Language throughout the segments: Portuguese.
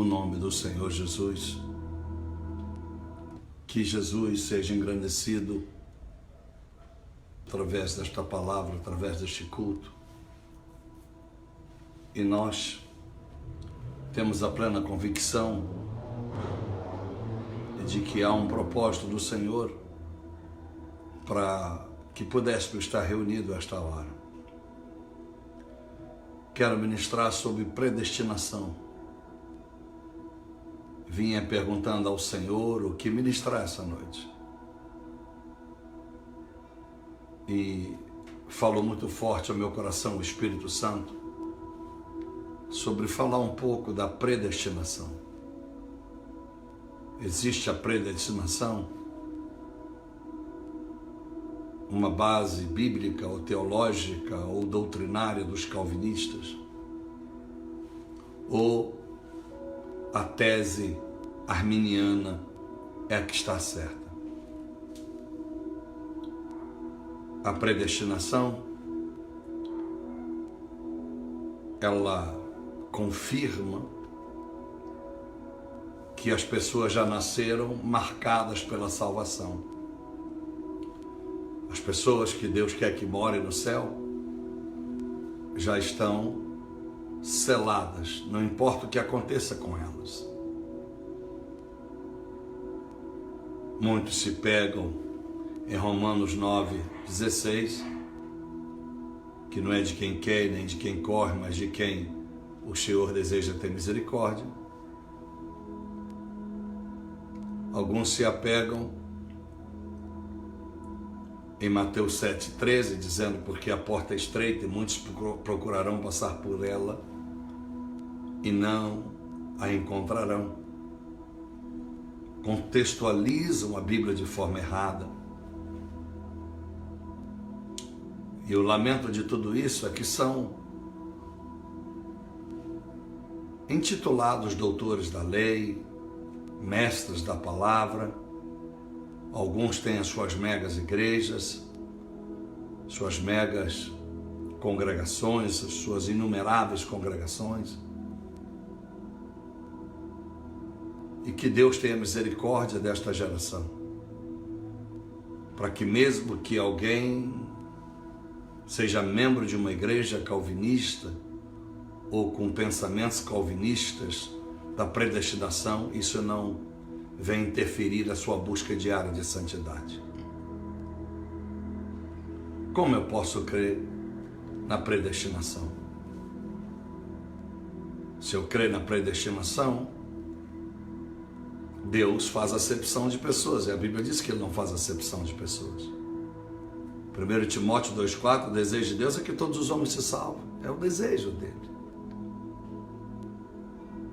o nome do Senhor Jesus. Que Jesus seja engrandecido através desta palavra, através deste culto. E nós temos a plena convicção de que há um propósito do Senhor para que pudéssemos estar reunidos a esta hora. Quero ministrar sobre predestinação. Vinha perguntando ao Senhor o que ministrar essa noite. E falou muito forte ao meu coração o Espírito Santo sobre falar um pouco da predestinação. Existe a predestinação, uma base bíblica ou teológica ou doutrinária dos calvinistas, ou a tese arminiana é a que está certa. A predestinação, ela confirma que as pessoas já nasceram marcadas pela salvação. As pessoas que Deus quer que morem no céu já estão seladas, não importa o que aconteça com elas. Muitos se pegam em Romanos 9:16, que não é de quem quer nem de quem corre, mas de quem o Senhor deseja ter misericórdia. Alguns se apegam em Mateus 7:13, dizendo: porque a porta é estreita e muitos procurarão passar por ela e não a encontrarão. Contextualizam a Bíblia de forma errada. E o lamento de tudo isso é que são intitulados doutores da lei, mestres da palavra. Alguns têm as suas megas igrejas, suas megas congregações, as suas inumeráveis congregações. E que Deus tenha misericórdia desta geração, para que mesmo que alguém seja membro de uma igreja calvinista ou com pensamentos calvinistas da predestinação, isso não venha interferir na sua busca diária de santidade. Como eu posso crer na predestinação? Se eu crer na predestinação, Deus faz acepção de pessoas, e a Bíblia diz que Ele não faz acepção de pessoas. 1 Timóteo 2,4, o desejo de Deus é que todos os homens se salvem. É o desejo dele.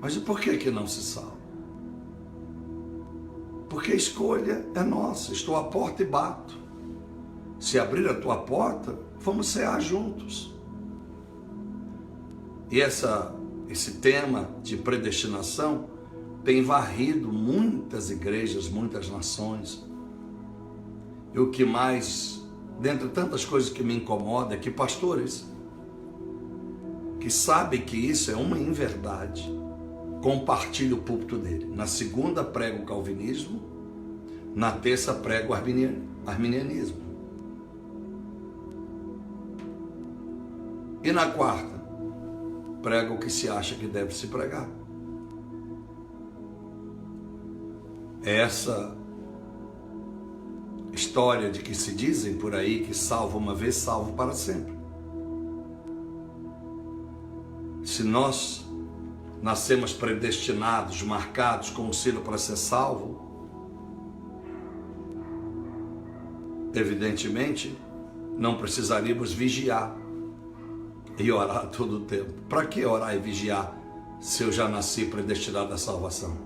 Mas e por que não se salvam? Porque a escolha é nossa. Estou à porta e bato. Se abrir a tua porta, vamos cear juntos. E esse tema de predestinação tem varrido muitas igrejas, muitas nações. E o que mais, dentre tantas coisas que me incomoda, é que pastores que sabem que isso é uma inverdade, compartilham o púlpito dele. Na segunda prega o calvinismo, na terça prega o arminianismo. E na quarta, prega o que se acha que deve se pregar. Essa história de que se dizem por aí que salvo uma vez, salvo para sempre. Se nós nascemos predestinados, marcados com o selo para ser salvo, evidentemente não precisaríamos vigiar e orar todo o tempo. Para que orar e vigiar se eu já nasci predestinado à salvação?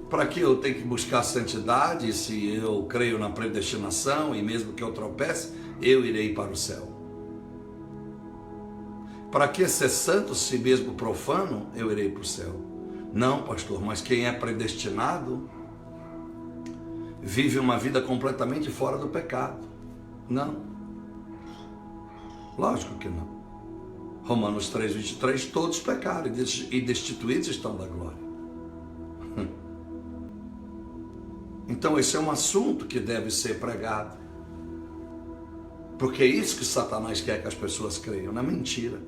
Para que eu tenho que buscar santidade se eu creio na predestinação e mesmo que eu tropece, eu irei para o céu? Para que ser santo se mesmo profano, eu irei para o céu? Não, pastor, mas quem é predestinado vive uma vida completamente fora do pecado. Não. Lógico que não. Romanos 3:23, todos pecaram e destituídos estão da glória. Então esse é um assunto que deve ser pregado. Porque é isso que Satanás quer que as pessoas creiam, não é mentira.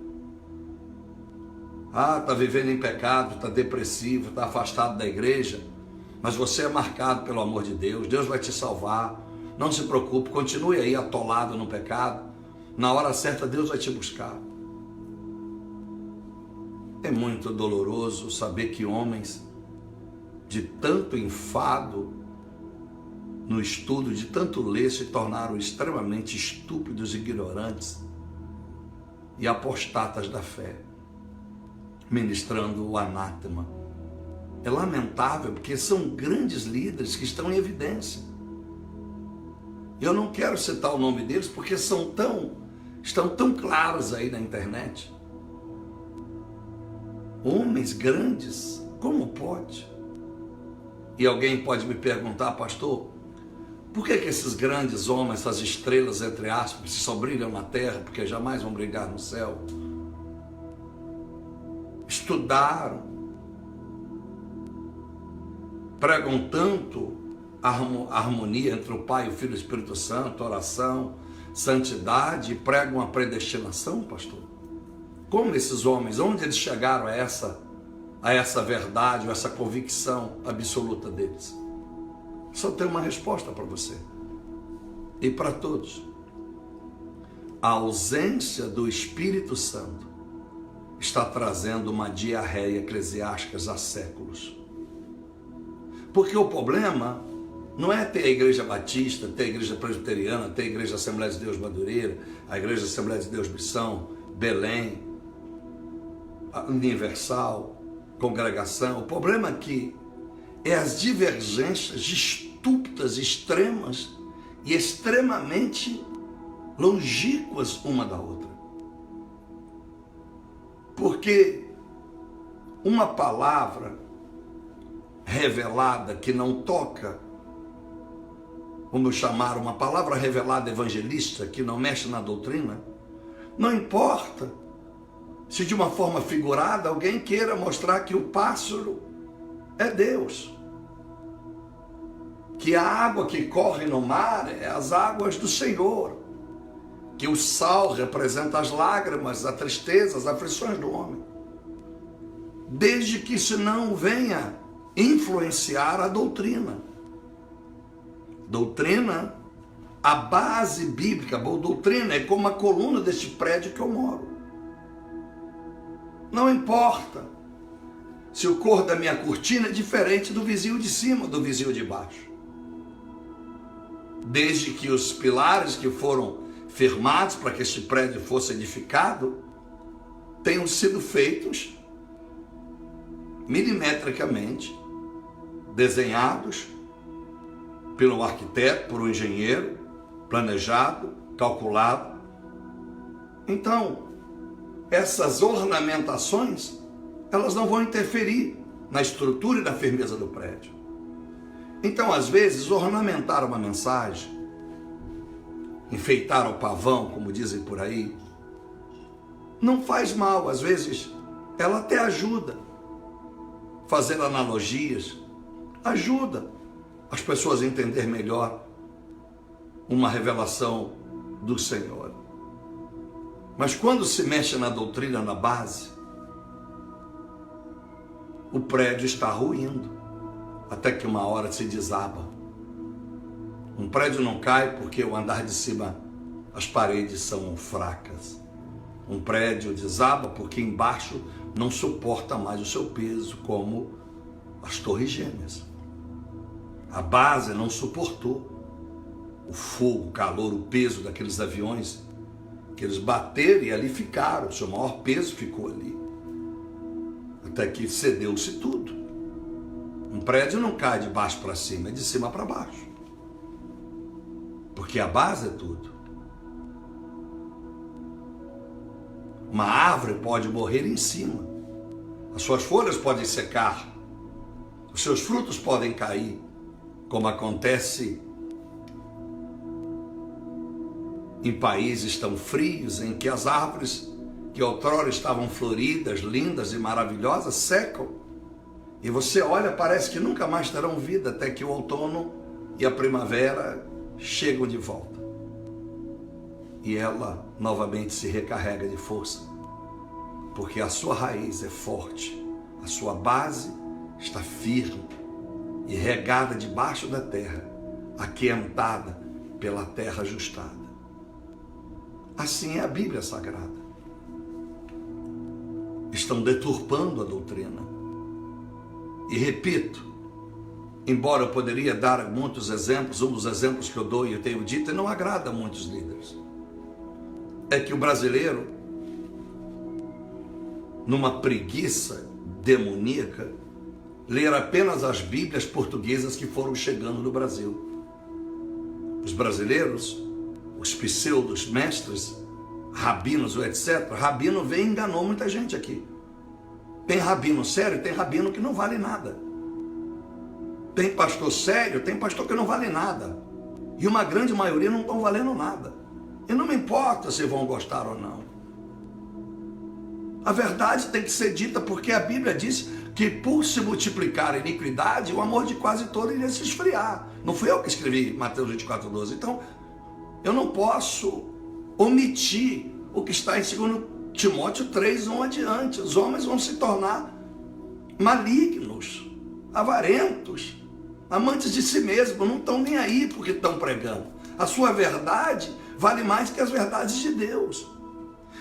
Está vivendo em pecado, está depressivo, está afastado da igreja, mas você é marcado pelo amor de Deus, Deus vai te salvar, não se preocupe, continue aí atolado no pecado, na hora certa Deus vai te buscar. É muito doloroso saber que homens de tanto enfado no estudo, de tanto ler, se tornaram extremamente estúpidos, ignorantes e apostatas da fé, ministrando o anátema. É lamentável, porque são grandes líderes que estão em evidência. Eu não quero citar o nome deles, porque estão tão claros aí na internet. Homens grandes, como pode? E alguém pode me perguntar, pastor, por que esses grandes homens, essas estrelas, entre aspas, só brilham na terra, porque jamais vão brilhar no céu? Estudaram, pregam tanto a harmonia entre o Pai, o Filho e o Espírito Santo, oração, santidade, e pregam a predestinação, pastor. Como esses homens, onde eles chegaram a essa verdade, ou essa convicção absoluta deles? Só tem uma resposta para você e para todos. A ausência do Espírito Santo está trazendo uma diarreia eclesiástica há séculos. Porque o problema não é ter a igreja batista, ter a igreja presbiteriana, ter a igreja Assembleia de Deus Madureira, a igreja Assembleia de Deus Missão, Belém, Universal, Congregação. O problema aqui é as divergências estúpidas, extremas e extremamente longínquas uma da outra. Porque uma palavra revelada que não toca, como chamar, uma palavra revelada evangelista que não mexe na doutrina, não importa se de uma forma figurada alguém queira mostrar que o pássaro é Deus, que a água que corre no mar é as águas do Senhor, que o sal representa as lágrimas, a tristeza, as aflições do homem, desde que isso não venha influenciar a doutrina. Doutrina, a base bíblica, a doutrina é como a coluna deste prédio que eu moro. Não importa se o cor da minha cortina é diferente do vizinho de cima, do vizinho de baixo. Desde que os pilares que foram firmados para que este prédio fosse edificado tenham sido feitos milimetricamente, desenhados pelo arquiteto, por um engenheiro, planejado, calculado. Então, essas ornamentações, elas não vão interferir na estrutura e na firmeza do prédio. Então, às vezes, ornamentar uma mensagem, enfeitar o pavão, como dizem por aí, não faz mal. Às vezes, ela até ajuda. Fazer analogias ajuda as pessoas a entender melhor uma revelação do Senhor. Mas quando se mexe na doutrina, na base, o prédio está ruindo, até que uma hora se desaba. Um prédio não cai porque o andar de cima, as paredes são fracas. Um prédio desaba porque embaixo não suporta mais o seu peso, como as torres gêmeas. A base não suportou o fogo, o calor, o peso daqueles aviões que eles bateram e ali ficaram. O seu maior peso ficou ali, até que cedeu-se tudo. Um prédio não cai de baixo para cima, é de cima para baixo, porque a base é tudo. Uma árvore pode morrer em cima, as suas folhas podem secar, os seus frutos podem cair, como acontece em países tão frios, em que as árvores que outrora estavam floridas, lindas e maravilhosas, secam. E você olha, parece que nunca mais terão vida, até que o outono e a primavera chegam de volta. E ela novamente se recarrega de força, porque a sua raiz é forte, a sua base está firme e regada debaixo da terra, aquentada pela terra ajustada. Assim é a Bíblia Sagrada. Estão deturpando a doutrina. E repito, embora eu poderia dar muitos exemplos, um dos exemplos que eu dou e eu tenho dito, e não agrada a muitos líderes, é que o brasileiro, numa preguiça demoníaca, ler apenas as Bíblias portuguesas que foram chegando no Brasil. Os brasileiros, os pseudos mestres, rabinos ou etc. Rabino veio e enganou muita gente aqui. Tem rabino sério, tem rabino que não vale nada. Tem pastor sério, tem pastor que não vale nada. E uma grande maioria não estão valendo nada. E não me importa se vão gostar ou não. A verdade tem que ser dita, porque a Bíblia diz que por se multiplicar a iniquidade, o amor de quase todo iria se esfriar. Não fui eu que escrevi Mateus 24:12. Então, eu não posso omitir o que está em 2 Timóteo 3:1 adiante. Os homens vão se tornar malignos, avarentos, amantes de si mesmos, não estão nem aí porque estão pregando. A sua verdade vale mais que as verdades de Deus.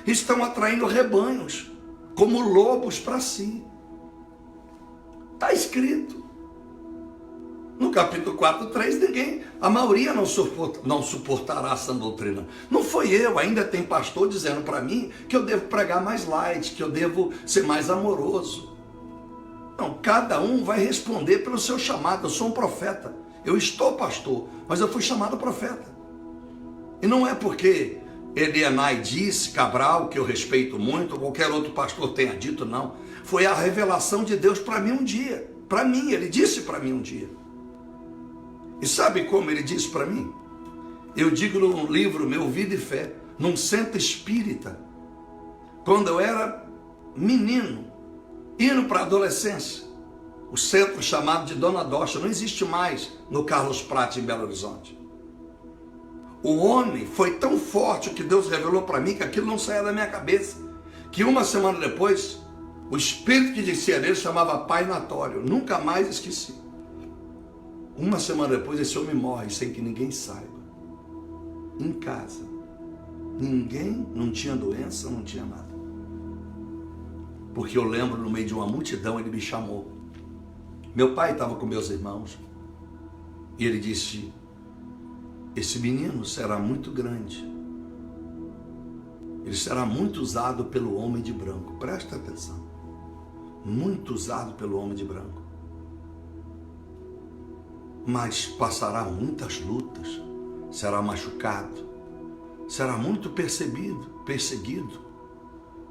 Estão atraindo rebanhos como lobos para si. Está escrito. No capítulo 4:3, a maioria não suportará essa doutrina. Não foi eu, ainda tem pastor dizendo para mim que eu devo pregar mais light, que eu devo ser mais amoroso. Não, cada um vai responder pelo seu chamado. Eu sou um profeta, eu estou pastor, mas eu fui chamado profeta. E não é porque Elianai disse, Cabral, que eu respeito muito, ou qualquer outro pastor tenha dito, não. Foi a revelação de Deus para mim um dia. Para mim, ele disse para mim um dia. E sabe como ele disse para mim? Eu digo num livro meu, Vida e Fé, num centro espírita, quando eu era menino, indo para a adolescência, o centro chamado de Dona Docha, não existe mais no Carlos Prat, em Belo Horizonte. O homem foi tão forte, o que Deus revelou para mim, que aquilo não saía da minha cabeça, que uma semana depois, o espírito que descia nele chamava Pai Natório, nunca mais esqueci. Uma semana depois, esse homem morre sem que ninguém saiba. Em casa. Ninguém, não tinha doença, não tinha nada. Porque eu lembro, no meio de uma multidão, ele me chamou. Meu pai estava com meus irmãos. E ele disse, esse menino será muito grande. Ele será muito usado pelo homem de branco. Presta atenção. Muito usado pelo homem de branco. Mas passará muitas lutas, será machucado, será muito perseguido.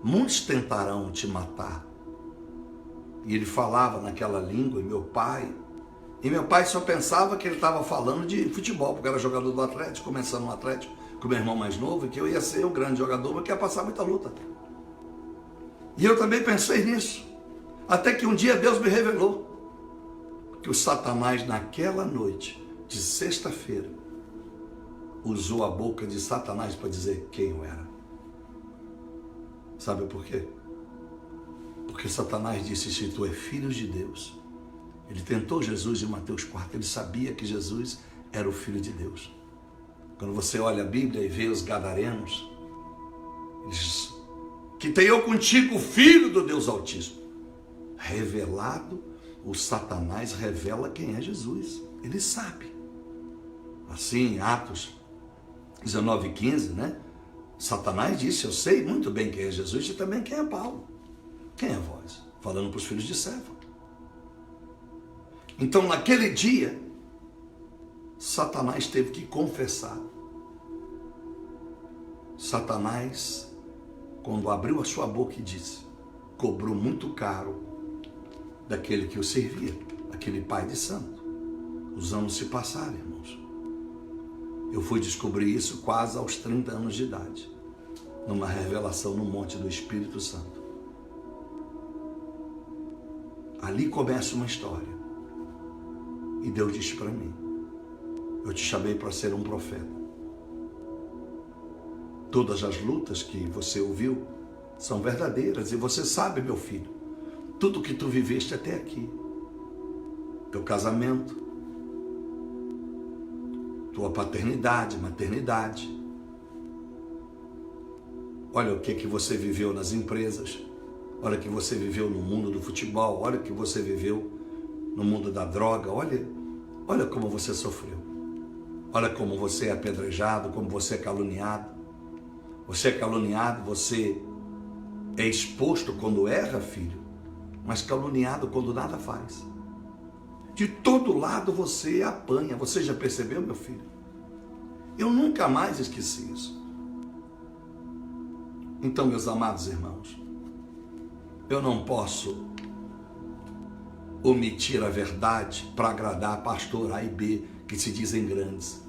Muitos tentarão te matar. E ele falava naquela língua, e meu pai só pensava que ele estava falando de futebol, porque era jogador do Atlético, começando no Atlético, com meu irmão mais novo, e que eu ia ser o grande jogador, mas que ia passar muita luta. E eu também pensei nisso, até que um dia Deus me revelou que o Satanás, naquela noite de sexta-feira, usou a boca de Satanás para dizer quem eu era. Sabe por quê? Porque Satanás disse, se tu é filho de Deus. Ele tentou Jesus em Mateus 4, ele sabia que Jesus era o Filho de Deus. Quando você olha a Bíblia e vê os gadarenos, ele diz, que tenho contigo o Filho do Deus Altíssimo. Revelado, o Satanás revela quem é Jesus. Ele sabe. Assim, em Atos 19:15, né? Satanás disse, eu sei muito bem quem é Jesus e também quem é Paulo. Quem é vós? Falando para os filhos de Céfas. Então, naquele dia, Satanás teve que confessar. Satanás, quando abriu a sua boca e disse, cobrou muito caro daquele que o servia, aquele pai de santo. Os anos se passaram, irmãos. Eu fui descobrir isso quase aos 30 anos de idade. numa revelação no monte do Espírito Santo. Ali começa uma história. E Deus disse para mim: eu te chamei para ser um profeta. Todas as lutas que você ouviu são verdadeiras. E você sabe, meu filho, tudo que tu viveste até aqui. Teu casamento, tua paternidade, maternidade. Olha o que você viveu nas empresas. Olha o que você viveu no mundo do futebol. Olha o que você viveu no mundo da droga. Olha como você sofreu. Olha como você é apedrejado, como você é caluniado. Você é caluniado, você é exposto quando erra, filho, mas caluniado quando nada faz. De todo lado você apanha. Você já percebeu, meu filho? Eu nunca mais esqueci isso. Então, meus amados irmãos, eu não posso omitir a verdade para agradar pastor A e B, que se dizem grandes.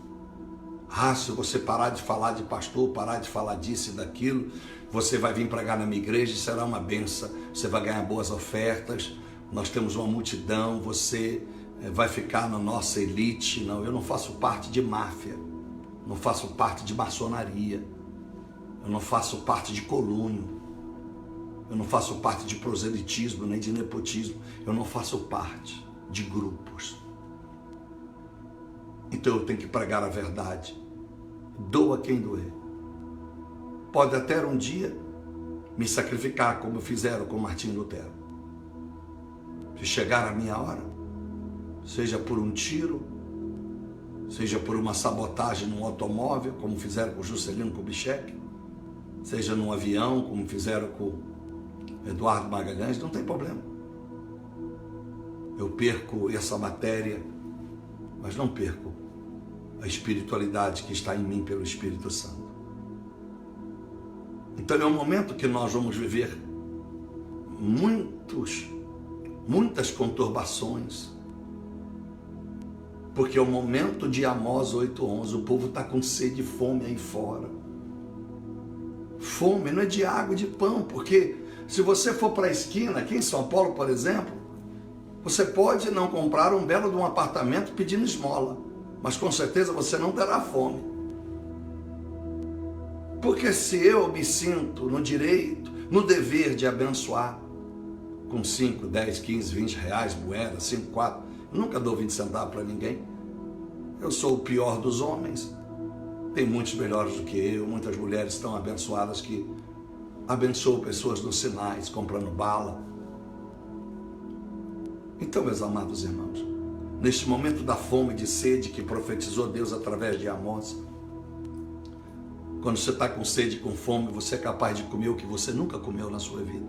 Se você parar de falar de pastor, parar de falar disso e daquilo, você vai vir pregar na minha igreja e será uma benção. Você vai ganhar boas ofertas, nós temos uma multidão, você vai ficar na nossa elite. Não, eu não faço parte de máfia, não faço parte de maçonaria, eu não faço parte de colúnio, eu não faço parte de proselitismo, nem de nepotismo, eu não faço parte de grupos. Então eu tenho que pregar a verdade, doa quem doer. Pode até um dia me sacrificar, como fizeram com Martinho Lutero. Se chegar a minha hora, seja por um tiro, seja por uma sabotagem num automóvel, como fizeram com Juscelino Kubitschek, seja num avião, como fizeram com Eduardo Magalhães, não tem problema. Eu perco essa matéria, mas não perco a espiritualidade que está em mim pelo Espírito Santo. Então é um momento que nós vamos viver muitas conturbações, porque é o momento de Amós 8:11, o povo está com sede e fome aí fora. Fome não é de água e de pão, porque se você for para a esquina, aqui em São Paulo, por exemplo, você pode não comprar um belo de um apartamento pedindo esmola, mas com certeza você não terá fome. Porque se eu me sinto no direito, no dever de abençoar, com 5, 10, 15, 20 reais, moeda, 5, 4, eu nunca dou 20 centavos para ninguém. Eu sou o pior dos homens. Tem muitos melhores do que eu, muitas mulheres tão abençoadas que abençoam pessoas nos sinais, comprando bala. Então, meus amados irmãos, neste momento da fome e de sede que profetizou Deus através de Amós, quando você está com sede e com fome, você é capaz de comer o que você nunca comeu na sua vida.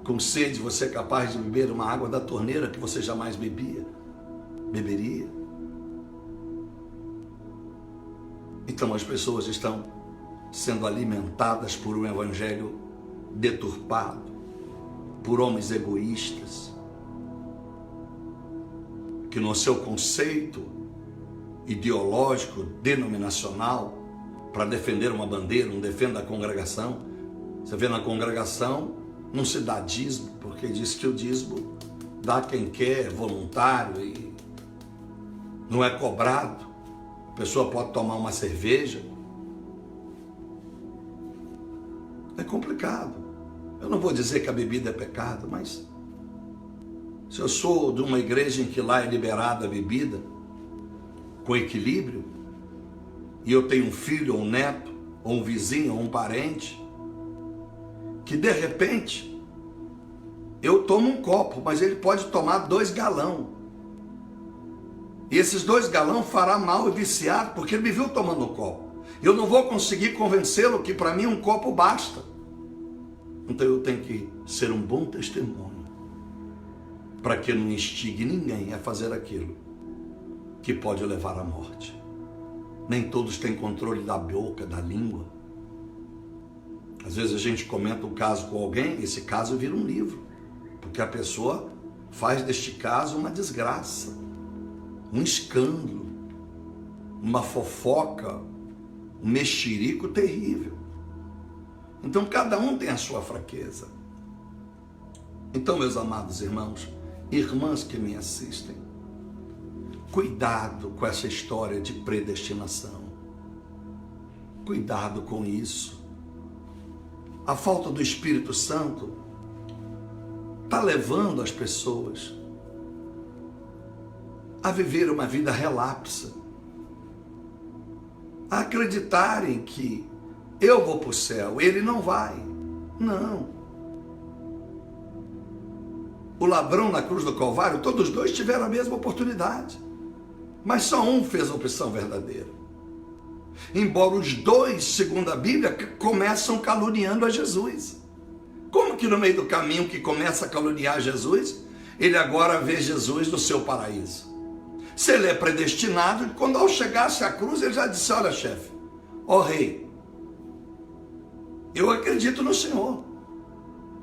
Com sede, você é capaz de beber uma água da torneira que você jamais beberia. Então as pessoas estão sendo alimentadas por um evangelho deturpado, por homens egoístas, que no seu conceito ideológico, denominacional, para defender uma bandeira, não defende a congregação. Você vê na congregação, não se dá dízimo, porque diz que o dízimo dá quem quer, voluntário, e não é cobrado. A pessoa pode tomar uma cerveja. É complicado. Eu não vou dizer que a bebida é pecado, mas se eu sou de uma igreja em que lá é liberada a bebida, com equilíbrio, e eu tenho um filho, ou um neto, ou um vizinho, ou um parente, que de repente eu tomo um copo, mas ele pode tomar 2 galões. E esses 2 galões fará mal e viciar, porque ele me viu tomando um copo. Eu não vou conseguir convencê-lo que para mim um copo basta. Então eu tenho que ser um bom testemunho, para que não instigue ninguém a fazer aquilo que pode levar à morte. Nem todos têm controle da boca, da língua. Às vezes a gente comenta um caso com alguém, esse caso vira um livro, porque a pessoa faz deste caso uma desgraça, um escândalo, uma fofoca, um mexerico terrível. Então cada um tem a sua fraqueza. Então, meus amados irmãos, irmãs que me assistem, cuidado com essa história de predestinação. Cuidado com isso. A falta do Espírito Santo está levando as pessoas a viver uma vida relapsa, a acreditarem que eu vou para o céu, ele não vai. Não. O ladrão na cruz do Calvário, todos dois tiveram a mesma oportunidade, mas só um fez a opção verdadeira. Embora os dois, segundo a Bíblia, começam caluniando a Jesus. Como que no meio do caminho que começa a caluniar Jesus, ele agora vê Jesus no seu paraíso? Se ele é predestinado, quando ao chegasse à cruz, ele já disse: olha, chefe, ó rei, eu acredito no Senhor.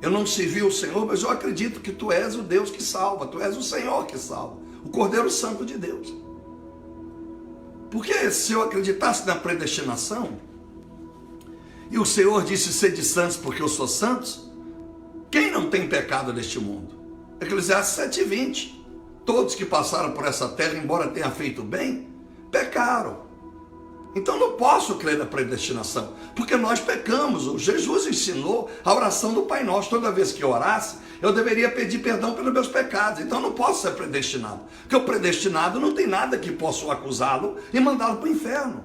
Eu não servi o Senhor, mas eu acredito que tu és o Deus que salva, tu és o Senhor que salva, o Cordeiro Santo de Deus. Porque se eu acreditasse na predestinação, e o Senhor disse: sede santos porque eu sou santos, quem não tem pecado neste mundo? Eclesiastes 7:20. Todos que passaram por essa terra, embora tenham feito bem, pecaram. Então não posso crer na predestinação, porque nós pecamos. O Jesus ensinou a oração do Pai Nosso. Toda vez que eu orasse, eu deveria pedir perdão pelos meus pecados. Então não posso ser predestinado, porque o predestinado não tem nada que possa acusá-lo e mandá-lo para o inferno.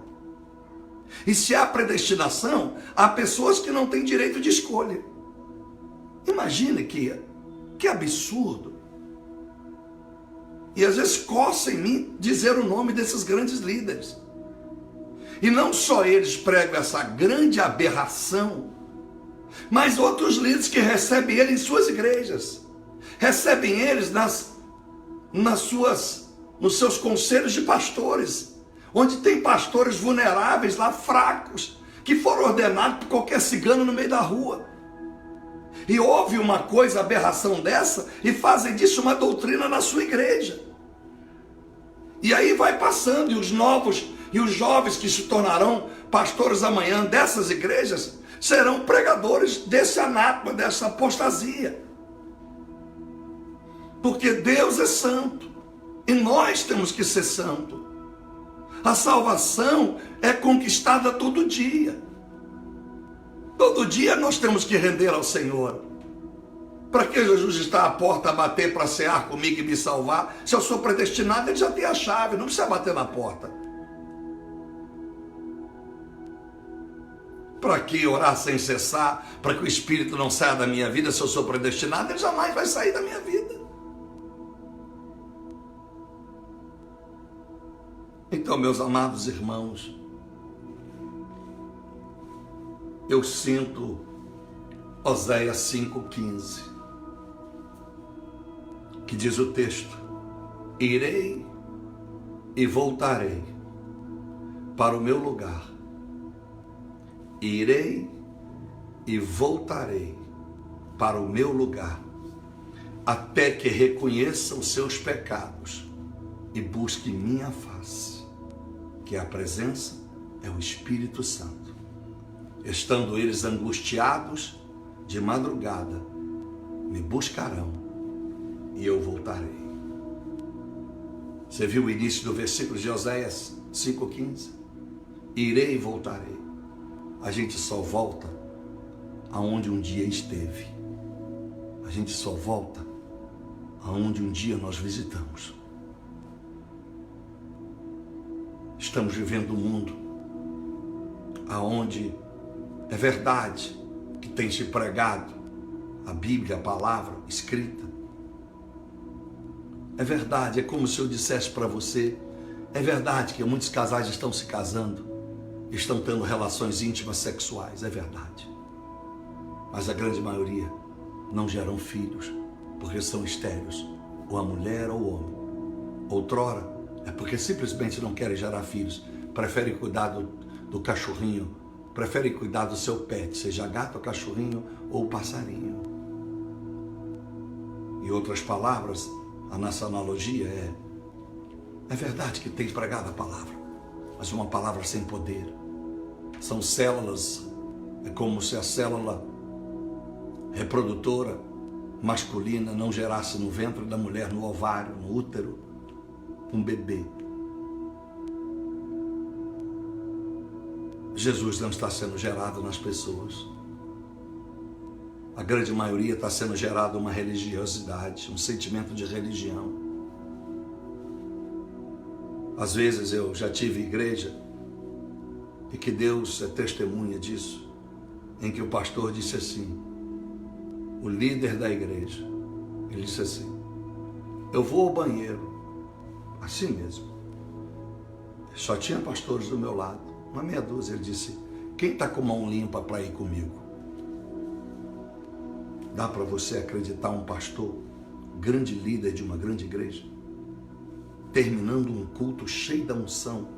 E se há predestinação, há pessoas que não têm direito de escolha. Imagine que absurdo. E às vezes coça em mim dizer o nome desses grandes líderes. E não só eles pregam essa grande aberração, mas outros líderes que recebem ele em suas igrejas. Recebem eles nos seus conselhos de pastores, onde tem pastores vulneráveis lá, fracos, que foram ordenados por qualquer cigano no meio da rua. E ouve uma coisa, aberração dessa, e fazem disso uma doutrina na sua igreja. E aí vai passando, e os novos e os jovens que se tornarão pastores amanhã dessas igrejas serão pregadores desse anátema, dessa apostasia. Porque Deus é santo e nós temos que ser santos. A salvação é conquistada todo dia. Todo dia nós temos que render ao Senhor. Para que Jesus está à porta a bater para cear comigo e me salvar? Se eu sou predestinado, ele já tem a chave, não precisa bater na porta. Para que orar sem cessar? Para que o Espírito não saia da minha vida? Se eu sou predestinado, ele jamais vai sair da minha vida. Então, meus amados irmãos, eu sinto Oséias 5,15, que diz o texto: irei e voltarei para o meu lugar, irei e voltarei para o meu lugar, até que reconheça os seus pecados e busque minha face, que a presença é o Espírito Santo. Estando eles angustiados de madrugada, me buscarão e eu voltarei. Você viu o início do versículo de Oséias 5,15? Irei e voltarei. A gente só volta aonde um dia esteve. A gente só volta aonde um dia nós visitamos. Estamos vivendo um mundo aonde é verdade que tem se pregado a Bíblia, a palavra escrita. É verdade, é como se eu dissesse para você, é verdade que muitos casais estão se casando, estão tendo relações íntimas sexuais, é verdade. Mas a grande maioria não geram filhos, porque são estéreis, ou a mulher ou o homem. Outrora, é porque simplesmente não querem gerar filhos, preferem cuidar do cachorrinho, preferem cuidar do seu pet, seja gato, cachorrinho ou passarinho. Em outras palavras, a nossa analogia é verdade que tem pregado a palavra, mas uma palavra sem poder. São células É como se a célula reprodutora masculina não gerasse no ventre da mulher, no ovário, no útero, um bebê. Jesus não está sendo gerado nas pessoas. A grande maioria está sendo gerada uma religiosidade, um sentimento de religião. Às vezes eu já tive igreja, e que Deus é testemunha disso, em que o pastor disse assim, o líder da igreja, ele disse assim, eu vou ao banheiro, assim mesmo. Só tinha pastores do meu lado, uma meia dúzia. Ele disse, quem está com mão limpa para ir comigo? Dá para você acreditar um pastor, grande líder de uma grande igreja, terminando um culto cheio da unção,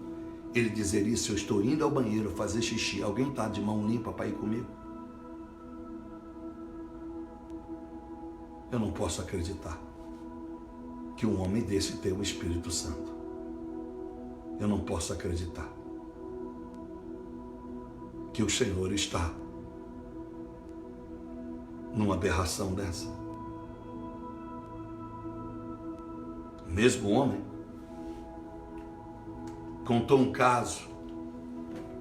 ele dizer isso, eu estou indo ao banheiro fazer xixi, alguém está de mão limpa para ir comigo? Eu não posso acreditar que um homem desse tem o Espírito Santo. Eu não posso acreditar que o Senhor está numa aberração dessa. O mesmo homem contou um caso,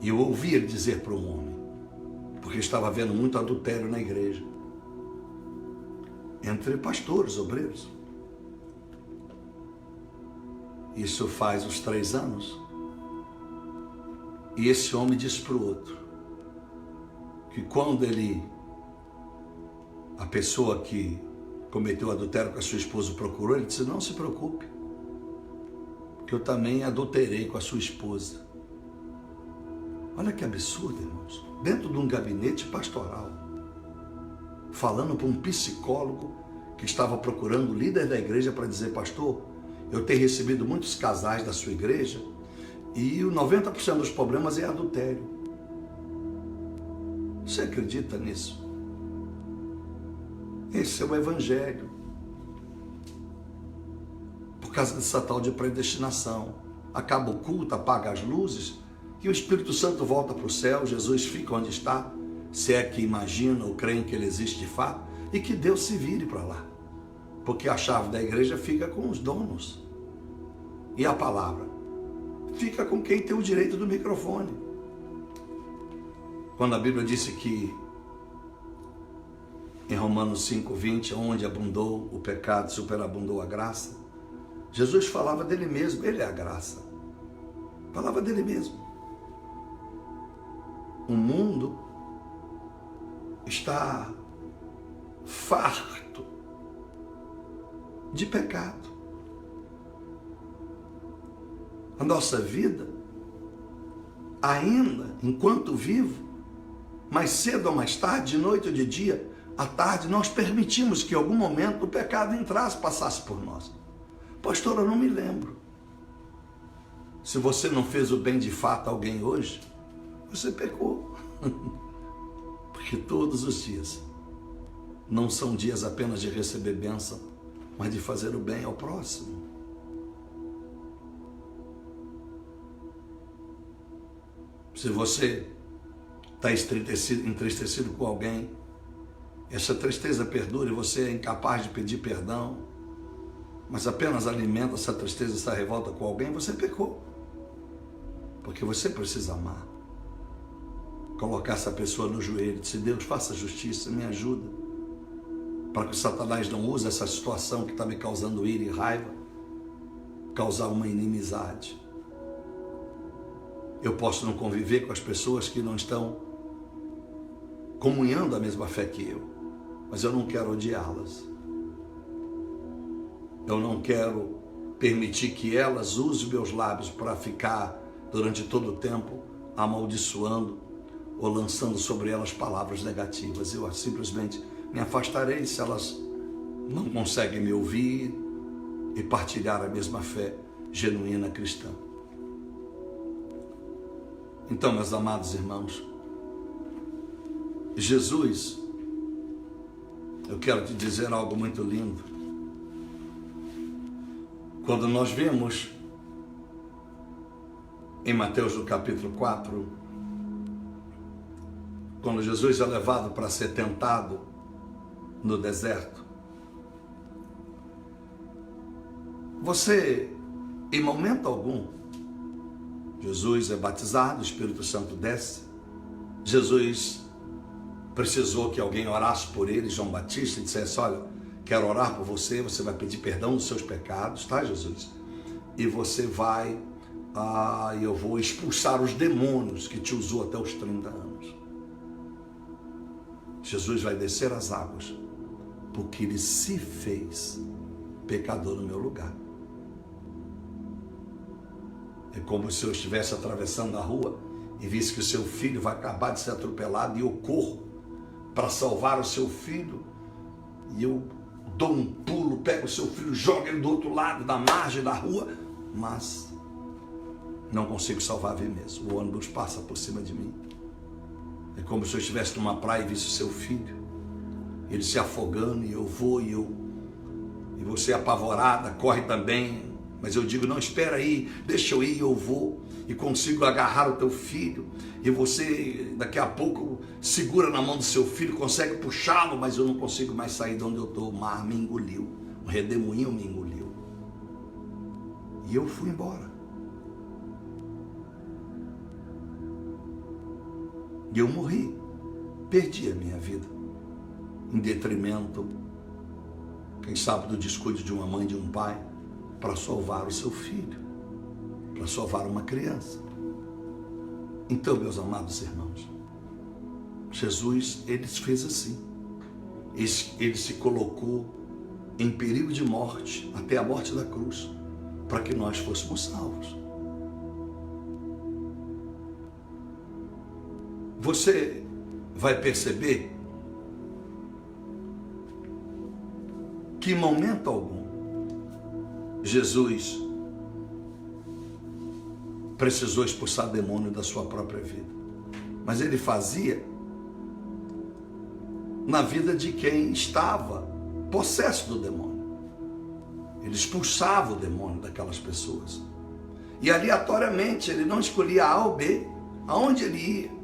e eu ouvi ele dizer para um homem, porque estava havendo muito adultério na igreja, entre pastores, obreiros. Isso faz uns 3 anos. E esse homem disse para o outro, que quando a pessoa que cometeu adultério com a sua esposa procurou, ele disse, não se preocupe, que eu também adulterei com a sua esposa. Olha que absurdo, irmãos. Dentro de um gabinete pastoral, falando para um psicólogo que estava procurando o líder da igreja para dizer, pastor, eu tenho recebido muitos casais da sua igreja e o 90% dos problemas é adultério. Você acredita nisso? Esse é o evangelho. Por causa dessa tal de predestinação. Acaba o culto, apaga as luzes e o Espírito Santo volta para o céu, Jesus fica onde está, se é que imagina ou creem que ele existe de fato, e que Deus se vire para lá. Porque a chave da igreja fica com os donos. E a palavra fica com quem tem o direito do microfone. Quando a Bíblia disse que em Romanos 5:20, onde abundou o pecado, superabundou a graça, Jesus falava dele mesmo, ele é a graça. Falava dele mesmo. O mundo está farto de pecado. A nossa vida, ainda enquanto vivo, mais cedo ou mais tarde, de noite ou de dia, à tarde, nós permitimos que em algum momento o pecado entrasse, passasse por nós. Pastor, eu não me lembro. Se você não fez o bem de fato a alguém hoje, você pecou. Porque todos os dias não são dias apenas de receber bênção, mas de fazer o bem ao próximo. Se você está entristecido com alguém, essa tristeza perdura e você é incapaz de pedir perdão, mas apenas alimenta essa tristeza, essa revolta com alguém, você pecou. Porque você precisa amar. Colocar essa pessoa no joelho e dizer, Deus, faça justiça, me ajuda, para que Satanás não use essa situação que está me causando ira e raiva, causar uma inimizade. Eu posso não conviver com as pessoas que não estão comunhando a mesma fé que eu, mas eu não quero odiá-las. Eu não quero permitir que elas usem meus lábios para ficar durante todo o tempo amaldiçoando ou lançando sobre elas palavras negativas. Eu simplesmente me afastarei se elas não conseguem me ouvir e partilhar a mesma fé genuína cristã. Então, meus amados irmãos, Jesus, eu quero te dizer algo muito lindo. Quando nós vemos em Mateus no capítulo 4, quando Jesus é levado para ser tentado no deserto, você, em momento algum, Jesus é batizado, o Espírito Santo desce, Jesus precisou que alguém orasse por ele, João Batista, e dissesse, olha, quero orar por você, você vai pedir perdão dos seus pecados, tá, Jesus? E você vai, eu vou expulsar os demônios que te usou até os 30 anos. Jesus vai descer as águas, porque ele se fez pecador no meu lugar. É como se eu estivesse atravessando a rua e visse que o seu filho vai acabar de ser atropelado e eu corro para salvar o seu filho, e eu dou um pulo, pego o seu filho, jogo ele do outro lado, da margem da rua, mas não consigo salvar a mim mesmo. O ônibus passa por cima de mim. É como se eu estivesse numa praia e visse o seu filho, ele se afogando, e eu vou, e você apavorada, corre também, mas eu digo, não, espera aí, deixa eu ir, eu vou, e consigo agarrar o teu filho, e você daqui a pouco segura na mão do seu filho, consegue puxá-lo, mas eu não consigo mais sair de onde eu estou. O mar me engoliu, um redemoinho me engoliu, e eu fui embora. E eu morri, perdi a minha vida, em detrimento, quem sabe, do descuido de uma mãe, de um pai, para salvar o seu filho, para salvar uma criança. Então, meus amados irmãos, Jesus, ele fez assim, ele se colocou em perigo de morte, até a morte da cruz, para que nós fôssemos salvos. Você vai perceber que em momento algum Jesus precisou expulsar demônio da sua própria vida, mas ele fazia na vida de quem estava possesso do demônio. Ele expulsava o demônio daquelas pessoas, e aleatoriamente ele não escolhia A ou B, aonde ele ia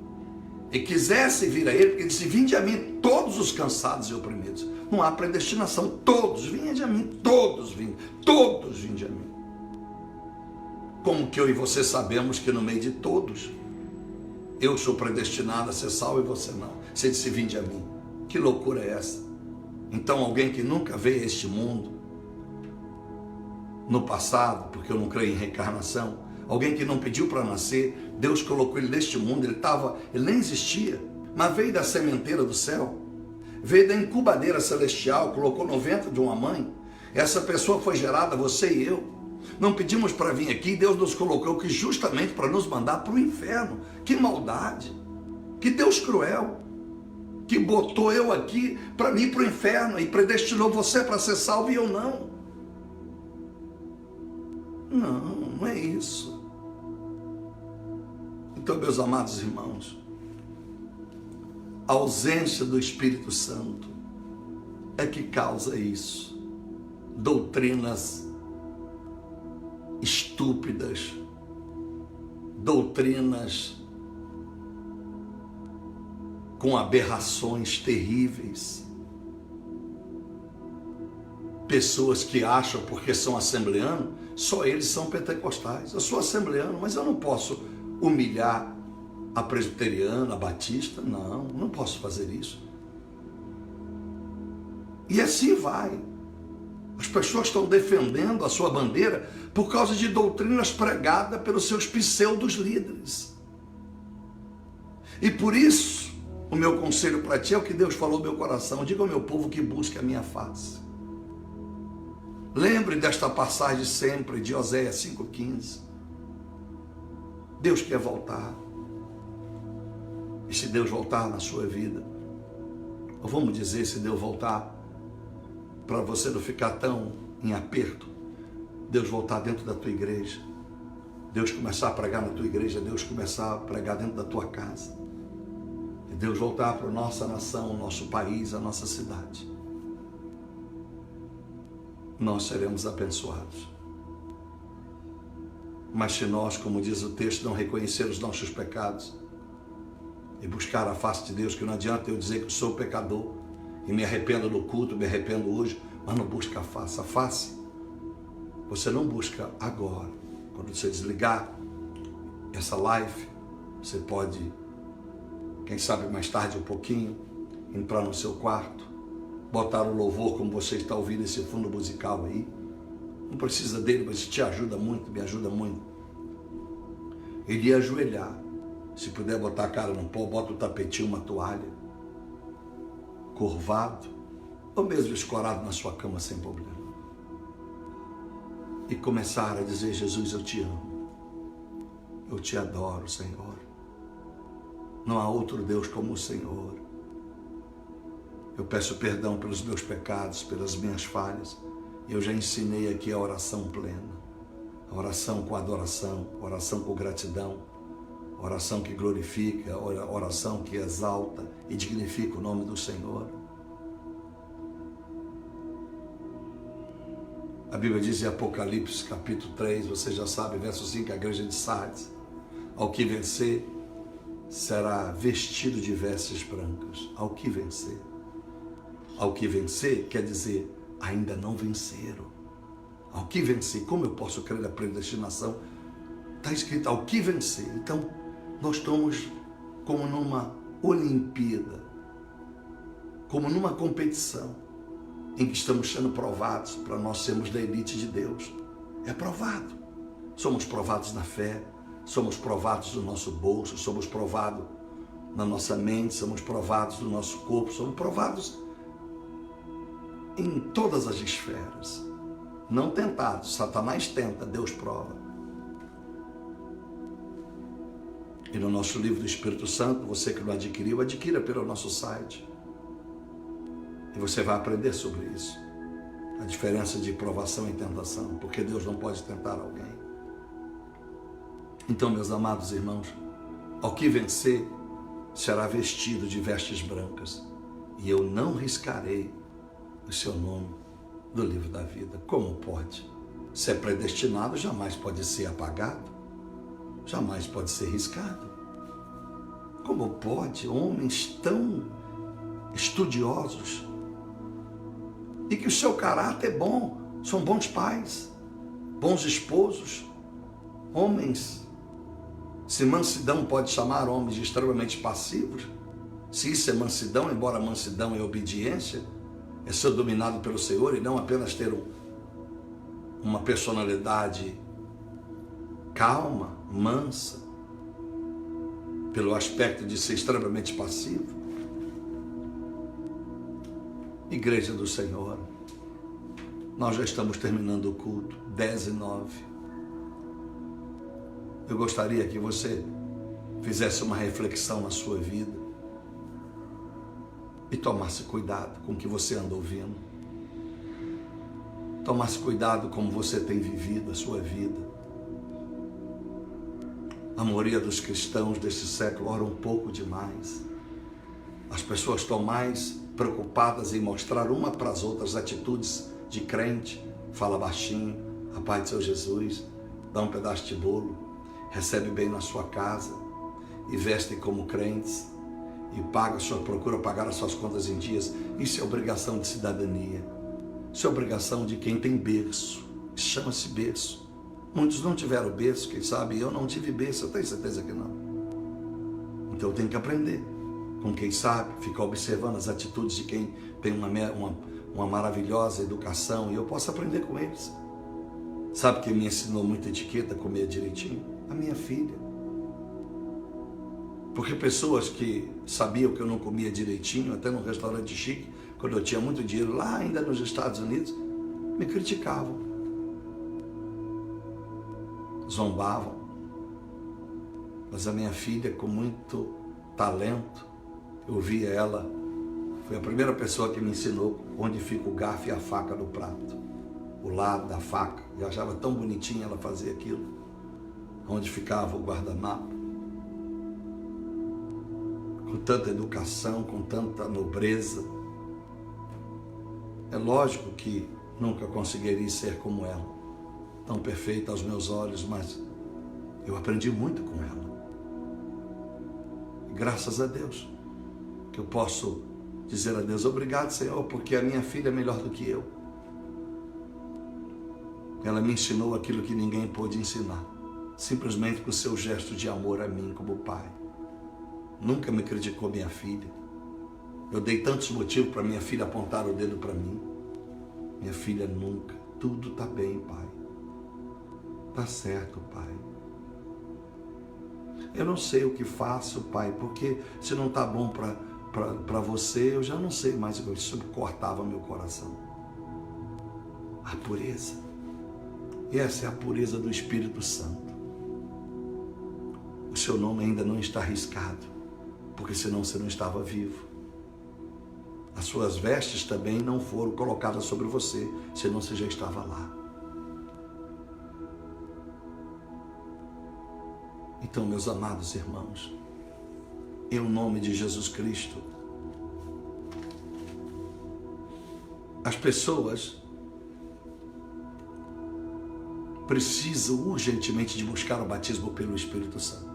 e quisesse vir a ele, porque ele disse, vinde a mim todos os cansados e oprimidos. Não há predestinação, todos, vinde a mim, todos vinde a mim. Como que eu e você sabemos que no meio de todos, eu sou predestinado a ser salvo e você não? Você disse, vinde a mim. Que loucura é essa? Então alguém que nunca veio a este mundo, no passado, porque eu não creio em reencarnação, alguém que não pediu para nascer, Deus colocou ele neste mundo, ele nem existia, mas veio da sementeira do céu, veio da incubadeira celestial, colocou no ventre de uma mãe, essa pessoa foi gerada, você e eu, não pedimos para vir aqui, Deus nos colocou aqui justamente para nos mandar para o inferno. Que maldade, que Deus cruel, que botou eu aqui para ir para o inferno e predestinou você para ser salvo e eu não. Não é isso. Então, meus amados irmãos, a ausência do Espírito Santo é que causa isso. Doutrinas estúpidas, doutrinas com aberrações terríveis, pessoas que acham, porque são assembleanos, só eles são pentecostais. Eu sou assembleano, mas eu não posso humilhar a presbiteriana, a batista, não posso fazer isso. E assim vai. As pessoas estão defendendo a sua bandeira por causa de doutrinas pregadas pelos seus pseudos líderes. E por isso, o meu conselho para ti é o que Deus falou no meu coração. Diga ao meu povo que busque a minha face. Lembre desta passagem sempre de Oséias 5,15. Deus quer voltar. E se Deus voltar na sua vida, ou vamos dizer, se Deus voltar para você não ficar tão em aperto, Deus voltar dentro da tua igreja, Deus começar a pregar na tua igreja, Deus começar a pregar dentro da tua casa, e Deus voltar para a nossa nação, o nosso país, a nossa cidade, nós seremos abençoados. Mas se nós, como diz o texto, não reconhecer os nossos pecados e buscar a face de Deus, que não adianta eu dizer que eu sou pecador e me arrependo no culto, me arrependo hoje, mas não busca a face. A face você não busca agora. Quando você desligar essa live, você pode, quem sabe mais tarde um pouquinho, entrar no seu quarto, botar o louvor como você está ouvindo esse fundo musical aí. Não precisa dele, mas te ajuda muito, me ajuda muito. Ele ia ajoelhar. Se puder botar a cara no pó, bota o tapetinho, uma toalha, curvado, ou mesmo escorado na sua cama sem problema. E começar a dizer: Jesus, eu te amo. Eu te adoro, Senhor. Não há outro Deus como o Senhor. Eu peço perdão pelos meus pecados, pelas minhas falhas. Eu já ensinei aqui a oração plena. A oração com adoração, a oração com gratidão, a oração que glorifica, a oração que exalta e dignifica o nome do Senhor. A Bíblia diz em Apocalipse, capítulo 3, você já sabe, verso 5, a igreja de Sardes: ao que vencer, será vestido de vestes brancas. Ao que vencer. Ao que vencer quer dizer, ainda não venceram. Ao que vencer, como eu posso crer na predestinação? Está escrito, ao que vencer. Então, nós estamos como numa Olimpíada, como numa competição, em que estamos sendo provados para nós sermos da elite de Deus. É provado. Somos provados na fé, somos provados no nosso bolso, somos provados na nossa mente, somos provados no nosso corpo, somos provados em todas as esferas. Não tentados, Satanás tenta, Deus prova. E no nosso livro do Espírito Santo, você que não adquiriu, adquira pelo nosso site. E você vai aprender sobre isso. A diferença de provação e tentação, porque Deus não pode tentar alguém. Então, meus amados irmãos, ao que vencer, será vestido de vestes brancas, e eu não riscarei o seu nome do livro da vida. Como pode? Se é predestinado, jamais pode ser apagado, jamais pode ser riscado. Como pode homens tão estudiosos e que o seu caráter é bom, são bons pais, bons esposos, homens, se mansidão pode chamar homens extremamente passivos, se isso é mansidão, embora mansidão é obediência, é ser dominado pelo Senhor e não apenas ter uma personalidade calma, mansa, pelo aspecto de ser extremamente passivo. Igreja do Senhor, nós já estamos terminando o culto, 10:09. Eu gostaria que você fizesse uma reflexão na sua vida e tomasse cuidado com o que você anda ouvindo. Tomasse cuidado como você tem vivido a sua vida. A maioria dos cristãos desse século ora um pouco demais. As pessoas estão mais preocupadas em mostrar uma para as outras atitudes de crente. Fala baixinho, a paz de seu Jesus, dá um pedaço de bolo, recebe bem na sua casa e vestem como crentes e procura pagar as suas contas em dias. Isso é obrigação de cidadania. Isso é obrigação de quem tem berço. Chama-se berço. Muitos não tiveram berço, quem sabe eu não tive berço, eu tenho certeza que não. Então eu tenho que aprender com quem sabe, ficar observando as atitudes de quem tem uma maravilhosa educação e eu posso aprender com eles. Sabe quem me ensinou muita etiqueta, comer direitinho? A minha filha. Porque pessoas que sabiam que eu não comia direitinho, até num restaurante chique, quando eu tinha muito dinheiro lá ainda nos Estados Unidos, me criticavam. Zombavam. Mas a minha filha, com muito talento, eu via ela, foi a primeira pessoa que me ensinou onde fica o garfo e a faca do prato, o lado da faca. Eu achava tão bonitinha ela fazer aquilo, onde ficava o guardanapo, com tanta educação, com tanta nobreza. É lógico que nunca conseguiria ser como ela, tão perfeita aos meus olhos, mas eu aprendi muito com ela. Graças a Deus, que eu posso dizer a Deus, obrigado, Senhor, porque a minha filha é melhor do que eu. Ela me ensinou aquilo que ninguém pôde ensinar, simplesmente com o seu gesto de amor a mim como pai. Nunca me criticou minha filha. Eu dei tantos motivos para minha filha apontar o dedo para mim. Minha filha nunca. Tudo está bem, pai. Está certo, pai. Eu não sei o que faço, pai, porque se não está bom para você, eu já não sei mais. Isso cortava meu coração. A pureza. E essa é a pureza do Espírito Santo. O seu nome ainda não está arriscado, porque senão você não estava vivo. As suas vestes também não foram colocadas sobre você, senão você já estava lá. Então, meus amados irmãos, em nome de Jesus Cristo, as pessoas precisam urgentemente de buscar o batismo pelo Espírito Santo,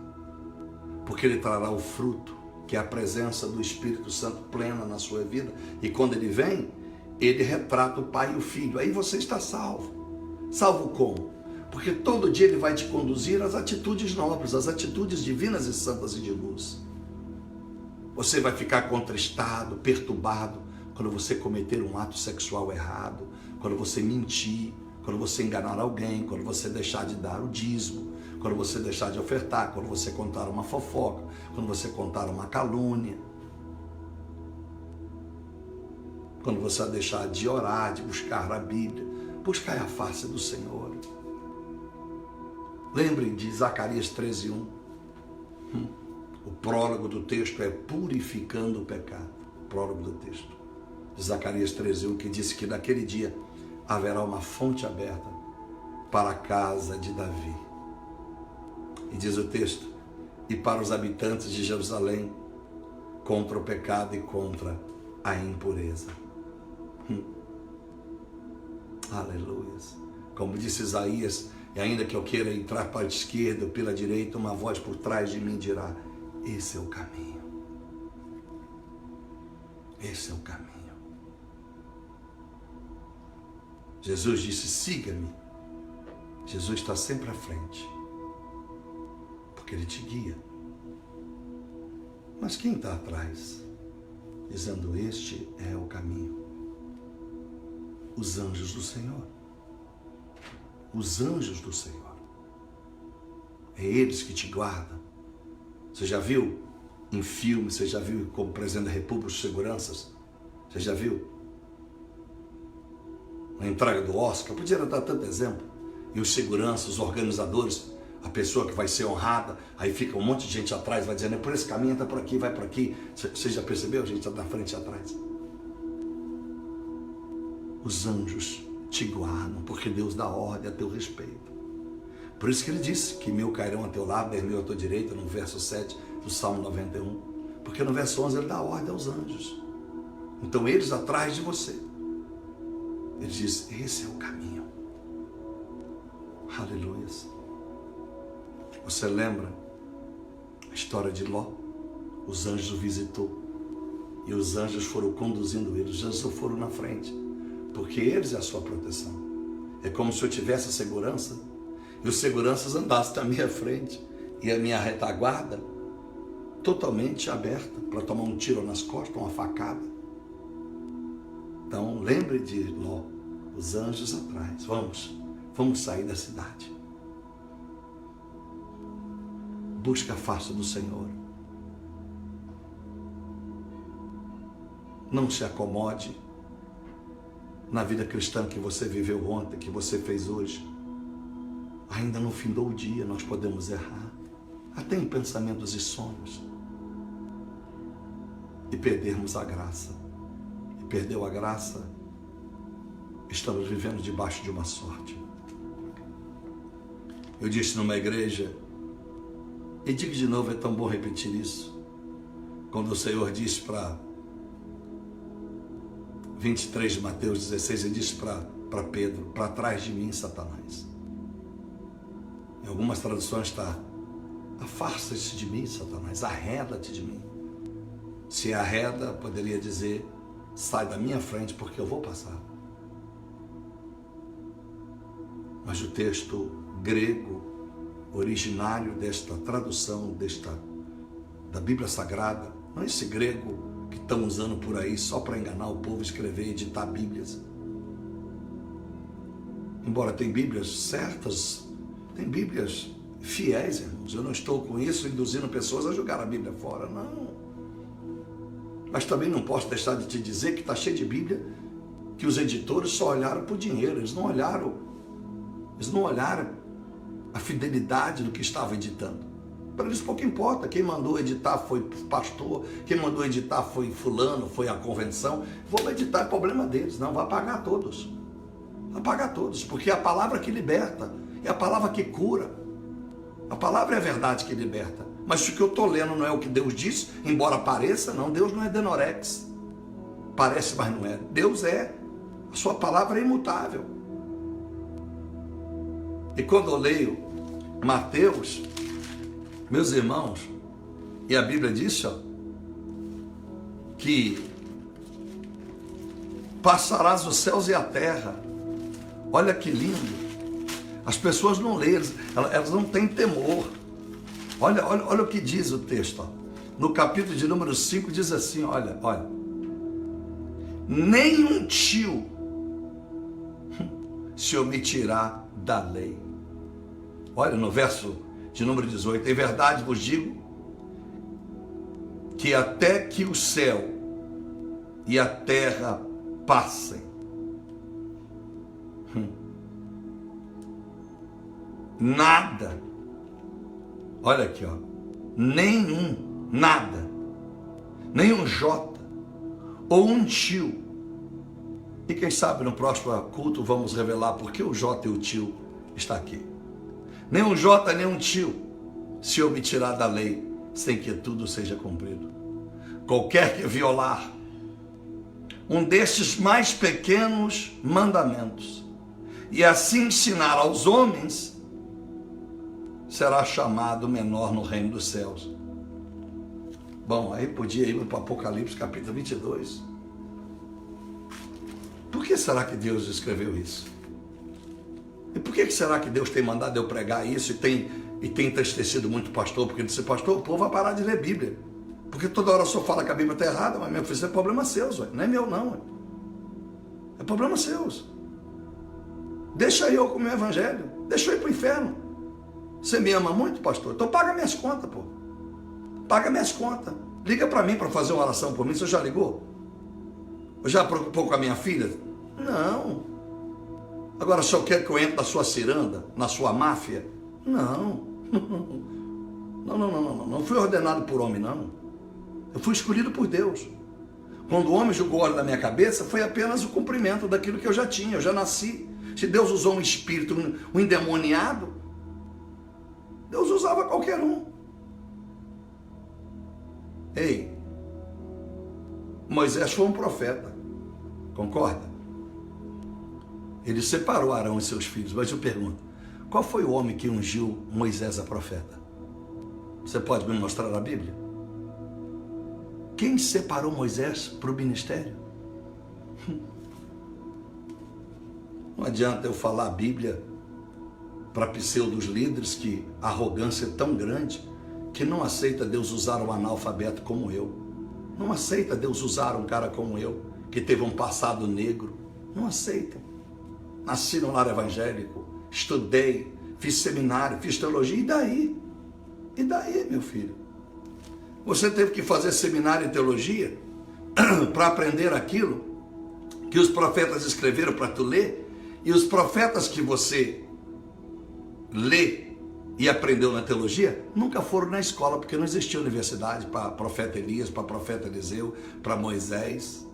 porque ele trará o fruto, que é a presença do Espírito Santo plena na sua vida, e quando ele vem, ele retrata o Pai e o Filho. Aí você está salvo. Salvo como? Porque todo dia ele vai te conduzir às atitudes nobres, às atitudes divinas e santas e de luz. Você vai ficar contristado, perturbado, quando você cometer um ato sexual errado, quando você mentir, quando você enganar alguém, quando você deixar de dar o dízimo, quando você deixar de ofertar, quando você contar uma fofoca, quando você contar uma calúnia, quando você deixar de orar, de buscar a Bíblia, buscar a face do Senhor. Lembrem de Zacarias 13:1. O prólogo do texto é purificando o pecado. O prólogo do texto de Zacarias 13:1, que disse que naquele dia haverá uma fonte aberta para a casa de Davi. E diz o texto, e para os habitantes de Jerusalém, contra o pecado e contra a impureza. Aleluia. Como disse Isaías, e ainda que eu queira entrar para a esquerda ou pela direita, uma voz por trás de mim dirá, esse é o caminho. Esse é o caminho. Jesus disse, siga-me. Jesus está sempre à frente, porque ele te guia. Mas quem está atrás? Dizendo, este é o caminho. Os anjos do Senhor. Os anjos do Senhor. É eles que te guardam. Você já viu em filme, você já viu como presidente da República, os seguranças? Você já viu? Na entrega do Oscar, podia dar tanto exemplo. E os seguranças, os organizadores, a pessoa que vai ser honrada, aí fica um monte de gente atrás, vai dizendo, é por esse caminho, entra por aqui, vai por aqui. Você já percebeu? A gente está na frente e atrás. Os anjos te guardam, porque Deus dá ordem a teu respeito. Por isso que ele disse que 1000 cairão a teu lado, 10.000 à tua direita, no verso 7 do Salmo 91. Porque no verso 11 ele dá ordem aos anjos. Então eles atrás de você. Ele diz, esse é o caminho. Aleluia. Você lembra a história de Ló? Os anjos o visitou. E os anjos foram conduzindo ele. Os anjos foram na frente. Porque eles é a sua proteção. É como se eu tivesse a segurança e os seguranças andassem na minha frente e a minha retaguarda totalmente aberta para tomar um tiro nas costas, uma facada. Então, lembre de Ló, os anjos atrás. Vamos sair da cidade. Busca a face do Senhor. Não se acomode na vida cristã que você viveu ontem, que você fez hoje. Ainda não findou o dia, nós podemos errar, até em pensamentos e sonhos, e perdermos a graça. E perdeu a graça, estamos vivendo debaixo de uma sorte. Eu disse numa igreja, e digo de novo, é tão bom repetir isso, quando o Senhor disse para 23 de Mateus 16, ele disse para Pedro, para trás de mim, Satanás. Em algumas traduções está, Afasta-te de mim, Satanás, arreda-te de mim. Se arreda, poderia dizer, sai da minha frente porque eu vou passar. Mas o texto grego, originário desta tradução, da Bíblia Sagrada, não é esse grego que estão usando por aí só para enganar o povo, escrever e editar Bíblias. Embora tem Bíblias certas, tem Bíblias fiéis, irmãos. Eu não estou com isso induzindo pessoas a jogar a Bíblia fora, não. Mas também não posso deixar de te dizer que está cheio de Bíblia que os editores só olharam por dinheiro, eles não olharam a fidelidade do que estava editando. Para eles pouco importa, quem mandou editar foi pastor, quem mandou editar foi fulano, foi a convenção. Vou editar, é problema deles, não, vai pagar todos. Vai pagar todos, porque é a palavra que liberta, é a palavra que cura. A palavra é a verdade que liberta. Mas o que eu estou lendo não é o que Deus disse, embora pareça, não, Deus não é denorex. Parece, mas não é. Deus é. A sua palavra é imutável. E quando eu leio Mateus, meus irmãos, e a Bíblia diz, que passarás os céus e a terra. Olha que lindo. As pessoas não leem, elas não têm temor. Olha o que diz o texto. No capítulo de número 5 diz assim, olha. Nenhum tio se omitirá da lei. Olha no verso de número 18. Em verdade vos digo que até que o céu e a terra passem, nada, olha aqui, nada, nenhum jota ou um tio. E quem sabe no próximo culto vamos revelar por que o jota e o tio está aqui. Nem um jota, nem um tio se omitirá da lei, sem que tudo seja cumprido. Qualquer que violar um destes mais pequenos mandamentos e assim ensinar aos homens, será chamado menor no reino dos céus. Bom, aí podia ir para o Apocalipse capítulo 22. Por que será que Deus escreveu isso? E por que será que Deus tem mandado eu pregar isso e tem entristecido muito o pastor? Porque ele disse, pastor, o povo vai parar de ler Bíblia. Porque toda hora o senhor fala que a Bíblia está errada, mas meu filho, isso é problema seu, não é meu não. É problema seu. Deixa eu com o meu evangelho, deixa eu ir para o inferno. Você me ama muito, pastor? Então paga minhas contas, pô. Paga minhas contas. Liga para mim para fazer uma oração por mim. Você já ligou? Eu já preocupou com a minha filha? Não. Agora, o senhor quer que eu entre na sua ciranda, na sua máfia? Não. Não fui ordenado por homem, não. Eu fui escolhido por Deus. Quando o homem jogou óleo na minha cabeça, foi apenas o cumprimento daquilo que eu já tinha. Eu já nasci. Se Deus usou um espírito, um endemoniado, Deus usava qualquer um. Ei, Moisés foi um profeta, concorda? Ele separou Arão e seus filhos, mas eu pergunto, qual foi o homem que ungiu Moisés a profeta? Você pode me mostrar na Bíblia? Quem separou Moisés para o ministério? Não adianta eu falar a Bíblia para pseudos líderes que a arrogância é tão grande que não aceita Deus usar um analfabeto como eu. Não aceita Deus usar um cara como eu, que teve um passado negro. Não aceita. Nasci no lar evangélico, estudei, fiz seminário, fiz teologia, e daí? E daí, meu filho? Você teve que fazer seminário em teologia para aprender aquilo que os profetas escreveram para tu ler, e os profetas que você lê e aprendeu na teologia, nunca foram na escola, porque não existia universidade para profeta Elias, para profeta Eliseu, para Moisés.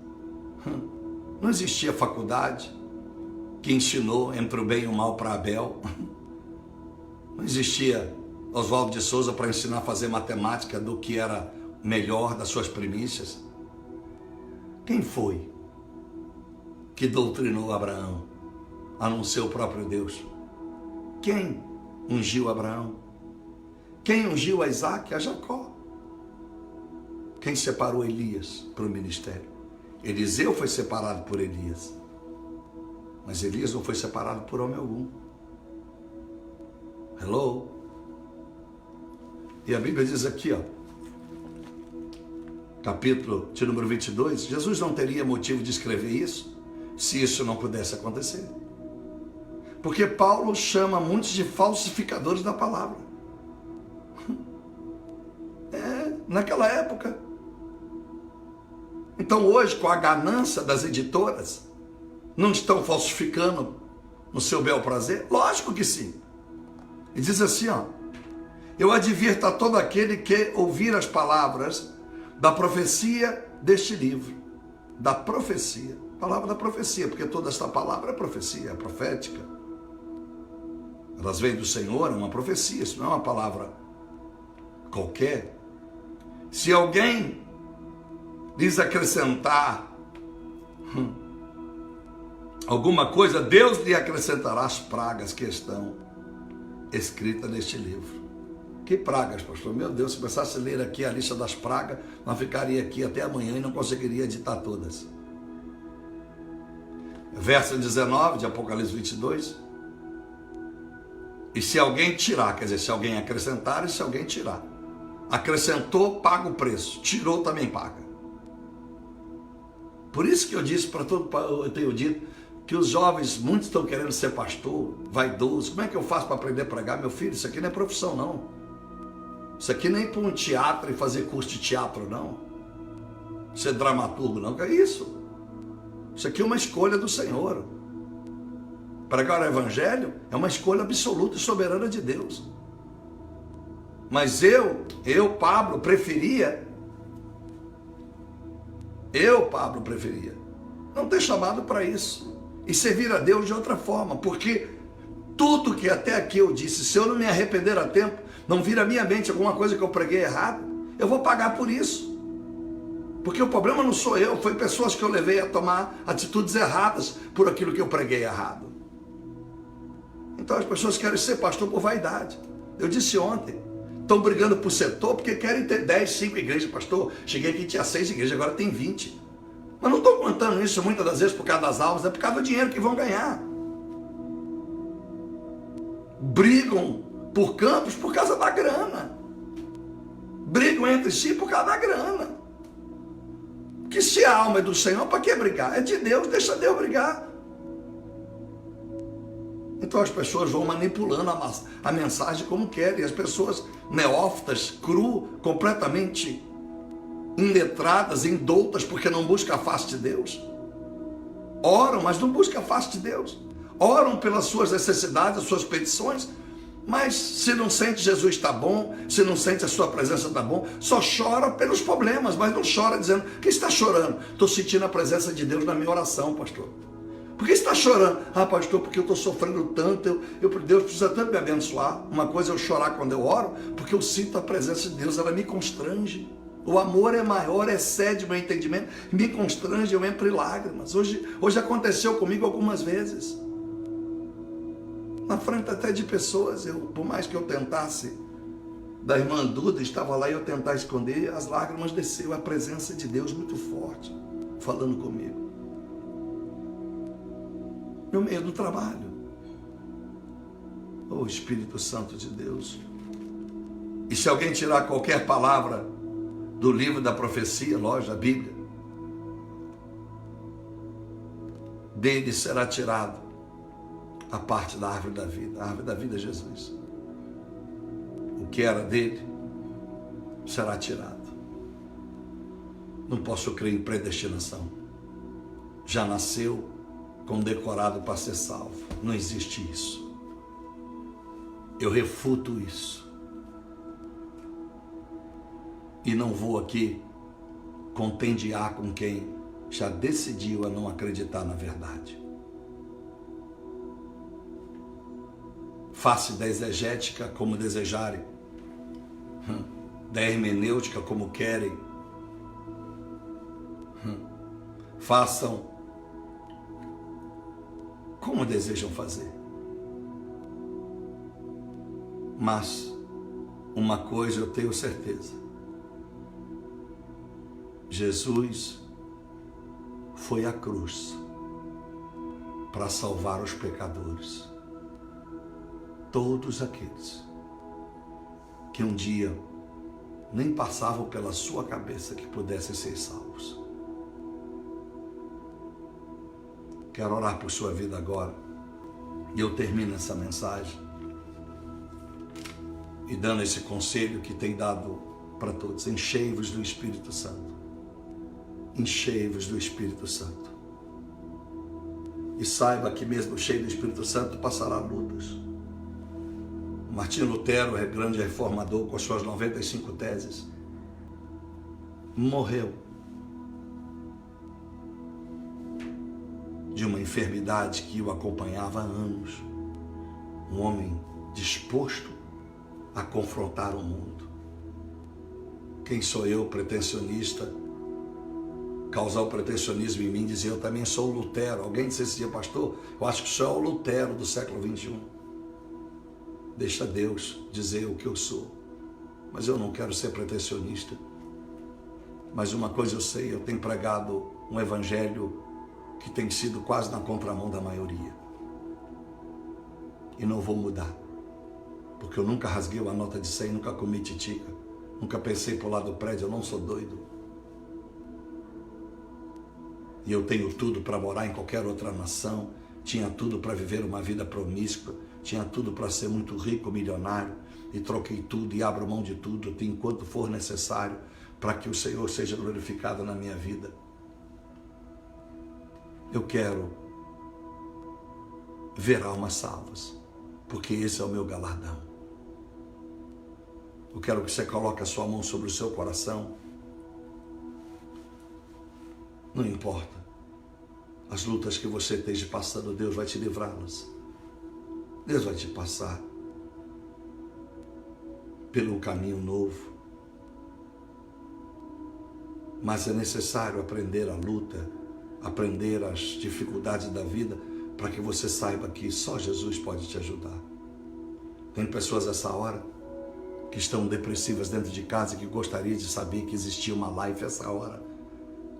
Não existia faculdade que ensinou entre o bem e o mal para Abel. Não existia Oswaldo de Souza para ensinar a fazer matemática do que era melhor das suas primícias. Quem foi que doutrinou Abraão, a não ser o próprio Deus? Quem ungiu Abraão? Quem ungiu a Isaac? A Jacó. Quem separou Elias para o ministério? Eliseu foi separado por Elias. Mas Elias não foi separado por homem algum. Hello? E a Bíblia diz aqui, ó, capítulo de número 22, Jesus não teria motivo de escrever isso se isso não pudesse acontecer. Porque Paulo chama muitos de falsificadores da palavra. Naquela época. Então hoje, com a ganância das editoras, não estão falsificando no seu bel prazer? Lógico que sim. E diz assim, ó, eu advirto a todo aquele que ouvir as palavras da profecia deste livro. Da profecia. Palavra da profecia, porque toda esta palavra é profecia, é profética. Elas vêm do Senhor, é uma profecia, isso não é uma palavra qualquer. Se alguém lhes acrescentar alguma coisa, Deus lhe acrescentará as pragas que estão escritas neste livro. Que pragas, pastor? Meu Deus, se começasse a ler aqui a lista das pragas, nós ficaria aqui até amanhã e não conseguiria editar todas. Verso 19 de Apocalipse 22. E se alguém tirar, quer dizer, se alguém acrescentar e se alguém tirar. Acrescentou, paga o preço. Tirou, também paga. Por isso que eu disse para todo, eu tenho dito que os jovens, muitos estão querendo ser pastor, vaidoso. Como é que eu faço para aprender a pregar? Meu filho, isso aqui não é profissão, não. Isso aqui nem para um teatro e fazer curso de teatro, não. Ser dramaturgo, não. Que é isso? Isso aqui é uma escolha do Senhor. Pregar o Evangelho é uma escolha absoluta e soberana de Deus. Mas eu, Pablo, preferia não ter chamado para isso e servir a Deus de outra forma, porque tudo que até aqui eu disse, se eu não me arrepender a tempo, não vir à minha mente alguma coisa que eu preguei errado, eu vou pagar por isso. Porque o problema não sou eu, foi pessoas que eu levei a tomar atitudes erradas por aquilo que eu preguei errado. Então as pessoas querem ser pastor por vaidade. Eu disse ontem, estão brigando por setor porque querem ter 10, 5 igrejas. Pastor, cheguei aqui e tinha 6 igrejas, agora tem 20. Mas não estou contando isso muitas das vezes por causa das almas, é por causa do dinheiro que vão ganhar. Brigam por campos por causa da grana. Brigam entre si por causa da grana. Que se a alma é do Senhor, para que brigar? É de Deus, deixa Deus brigar. Então as pessoas vão manipulando a mensagem como querem. As pessoas neófitas, completamente iletradas, indoutas, porque não buscam a face de Deus. Oram, mas não buscam a face de Deus. Oram pelas suas necessidades, as suas petições, mas se não sente Jesus está bom, se não sente a sua presença está bom, só chora pelos problemas, mas não chora dizendo, que está chorando? Estou sentindo a presença de Deus na minha oração, pastor. Por que você está chorando? Ah, pastor, porque eu estou sofrendo tanto, Deus precisa tanto me abençoar. Uma coisa é eu chorar quando eu oro, porque eu sinto a presença de Deus, ela me constrange. O amor é maior, excede o meu entendimento, me constrange, eu entro em lágrimas. Hoje aconteceu comigo algumas vezes. Na frente até de pessoas, por mais que eu tentasse, da irmã Duda, estava lá e eu tentava esconder, as lágrimas desceram, a presença de Deus muito forte, falando comigo. No meio do trabalho. Oh, Espírito Santo de Deus. E se alguém tirar qualquer palavra do livro da profecia, lógico, a Bíblia, dele será tirado a parte da árvore da vida. A árvore da vida é Jesus. O que era dele será tirado. Não posso crer em predestinação. Já nasceu condecorado para ser salvo. Não existe isso. Eu refuto isso. E não vou aqui contendiar com quem já decidiu a não acreditar na verdade. Face da exegética como desejarem, da hermenêutica como querem. Façam como desejam fazer. Mas uma coisa eu tenho certeza: Jesus foi à cruz para salvar os pecadores, todos aqueles que um dia nem passavam pela sua cabeça que pudessem ser salvos. Quero orar por sua vida agora, e eu termino essa mensagem e dando esse conselho que tem dado para todos: enchei-vos do Espírito Santo, enchei-vos do Espírito Santo, e saiba que mesmo cheio do Espírito Santo passará lutas. Martinho Lutero, grande reformador, com as suas 95 teses, morreu de uma enfermidade que o acompanhava há anos. Um homem disposto a confrontar o mundo. Quem sou eu, pretensionista, causar o pretensionismo em mim, dizer eu também sou Lutero? Alguém disse esse dia: pastor, eu acho que o senhor é o Lutero do século 21. Deixa Deus dizer o que eu sou. Mas eu não quero ser pretensionista. Mas uma coisa eu sei: eu tenho pregado um evangelho que tem sido quase na contramão da maioria. E não vou mudar. Porque eu nunca rasguei uma nota de 100, nunca comi titica, nunca pensei por lá do prédio, eu não sou doido. E eu tenho tudo para morar em qualquer outra nação, tinha tudo para viver uma vida promíscua, tinha tudo para ser muito rico, milionário, e troquei tudo e abro mão de tudo, enquanto for necessário, para que o Senhor seja glorificado na minha vida. Eu quero ver almas salvas, porque esse é o meu galardão. Eu quero que você coloque a sua mão sobre o seu coração. Não importa as lutas que você esteja passando, Deus vai te livrá-las. Deus vai te passar pelo caminho novo. Mas é necessário aprender a luta, aprender as dificuldades da vida, para que você saiba que só Jesus pode te ajudar. Tem pessoas essa hora que estão depressivas dentro de casa e que gostariam de saber que existia uma live essa hora.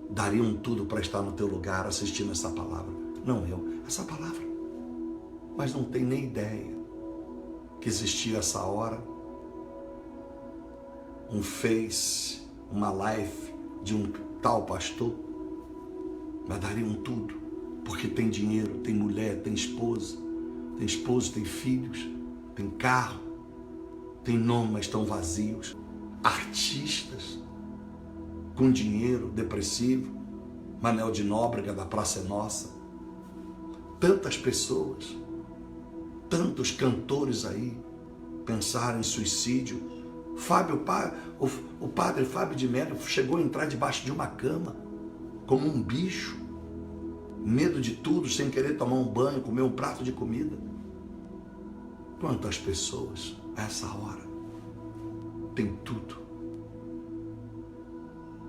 Dariam tudo para estar no teu lugar assistindo essa palavra. Não eu, essa palavra. Mas não tem nem ideia que existia essa hora um Face, uma live de um tal pastor. Mas dariam tudo, porque tem dinheiro, tem mulher, tem esposo, tem filhos, tem carro, tem nome, mas estão vazios. Artistas com dinheiro, depressivo, Manel de Nóbrega da Praça é Nossa. Tantas pessoas, tantos cantores aí pensaram em suicídio. O padre Fábio de Mello chegou a entrar debaixo de uma cama, como um bicho, medo de tudo, sem querer tomar um banho, comer um prato de comida. Quantas pessoas a essa hora tem tudo,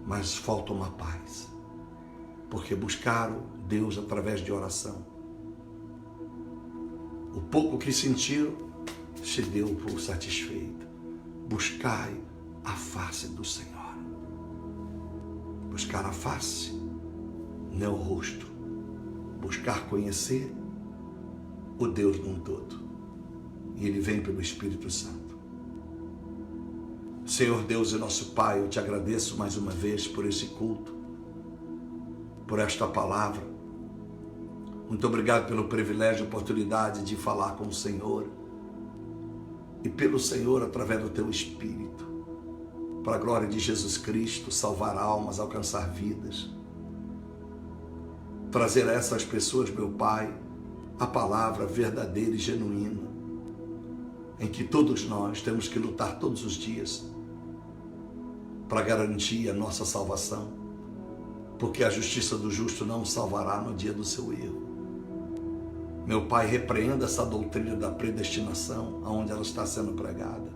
mas falta uma paz, porque buscaram Deus através de oração. O pouco que sentiram se deu por satisfeito. Buscai a face do Senhor. Buscar a face, não é o rosto. Buscar conhecer o Deus num todo. E Ele vem pelo Espírito Santo. Senhor Deus e nosso Pai, eu te agradeço mais uma vez por esse culto, por esta palavra. Muito obrigado pelo privilégio e oportunidade de falar com o Senhor. E pelo Senhor, através do teu Espírito, para a glória de Jesus Cristo, salvar almas, alcançar vidas. Trazer a essas pessoas, meu Pai, a palavra verdadeira e genuína, em que todos nós temos que lutar todos os dias para garantir a nossa salvação, porque a justiça do justo não o salvará no dia do seu erro. Meu Pai, repreenda essa doutrina da predestinação, aonde ela está sendo pregada.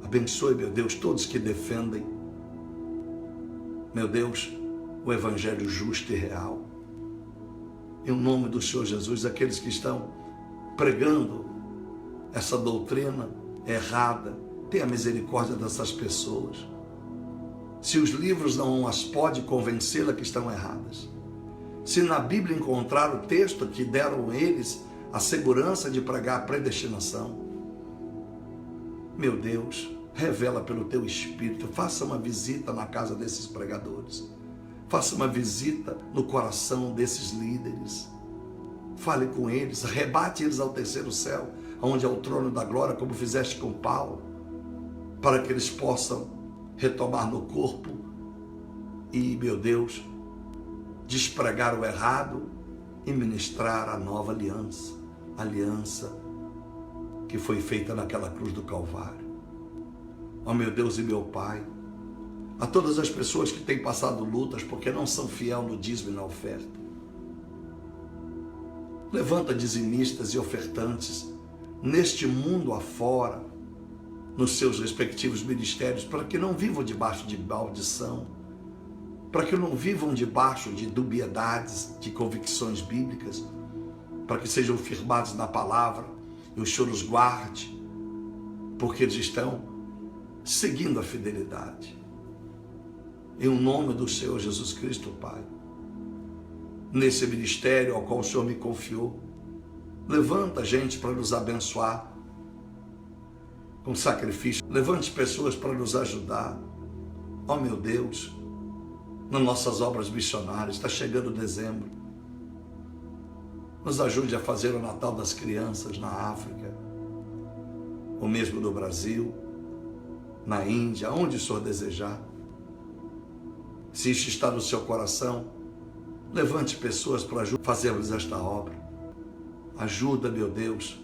Abençoe, meu Deus, todos que defendem, meu Deus, o evangelho justo e real. Em nome do Senhor Jesus, aqueles que estão pregando essa doutrina errada, Tenha misericórdia dessas pessoas. Se os livros não as podem convencê-la que estão erradas. Se na Bíblia encontrar o texto que deram eles a segurança de pregar a predestinação, meu Deus, revela pelo teu Espírito, faça uma visita na casa desses pregadores, faça uma visita no coração desses líderes, fale com eles, arrebate eles ao terceiro céu, onde é o trono da glória, como fizeste com Paulo, para que eles possam retomar no corpo e, meu Deus, despregar o errado e ministrar a nova aliança que foi feita naquela cruz do Calvário. Ó meu Deus e meu Pai, a todas as pessoas que têm passado lutas porque não são fiel no dízimo e na oferta, levanta dizimistas e ofertantes neste mundo afora, nos seus respectivos ministérios, para que não vivam debaixo de maldição, para que não vivam debaixo de dubiedades, de convicções bíblicas, para que sejam firmados na palavra e o Senhor os guarde, porque eles estão seguindo a fidelidade. Em o nome do Senhor Jesus Cristo, Pai, nesse ministério ao qual o Senhor me confiou, levanta gente para nos abençoar com sacrifício, levante pessoas para nos ajudar. Ó meu Deus, nas nossas obras missionárias, está chegando dezembro, nos ajude a fazer o Natal das crianças na África, ou mesmo no Brasil, na Índia, onde o Senhor desejar. Se isso está no seu coração, levante pessoas para fazermos esta obra. Ajuda, meu Deus,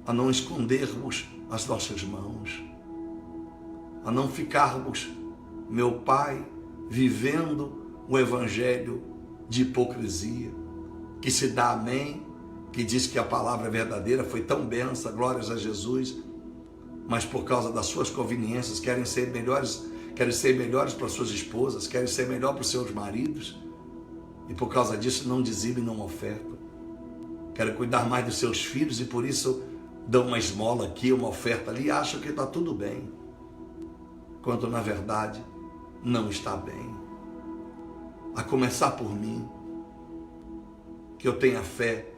a não escondermos as nossas mãos, a não ficarmos, meu Pai, vivendo um evangelho de hipocrisia, que se dá amém, que diz que a palavra é verdadeira, foi tão benção, glórias a Jesus, mas por causa das suas conveniências querem ser melhores para suas esposas, querem ser melhor para os seus maridos, e por causa disso não dizimem, não ofertam. Querem cuidar mais dos seus filhos e por isso dão uma esmola aqui, uma oferta ali, e acham que está tudo bem, quando na verdade não está bem. A começar por mim, que eu tenha fé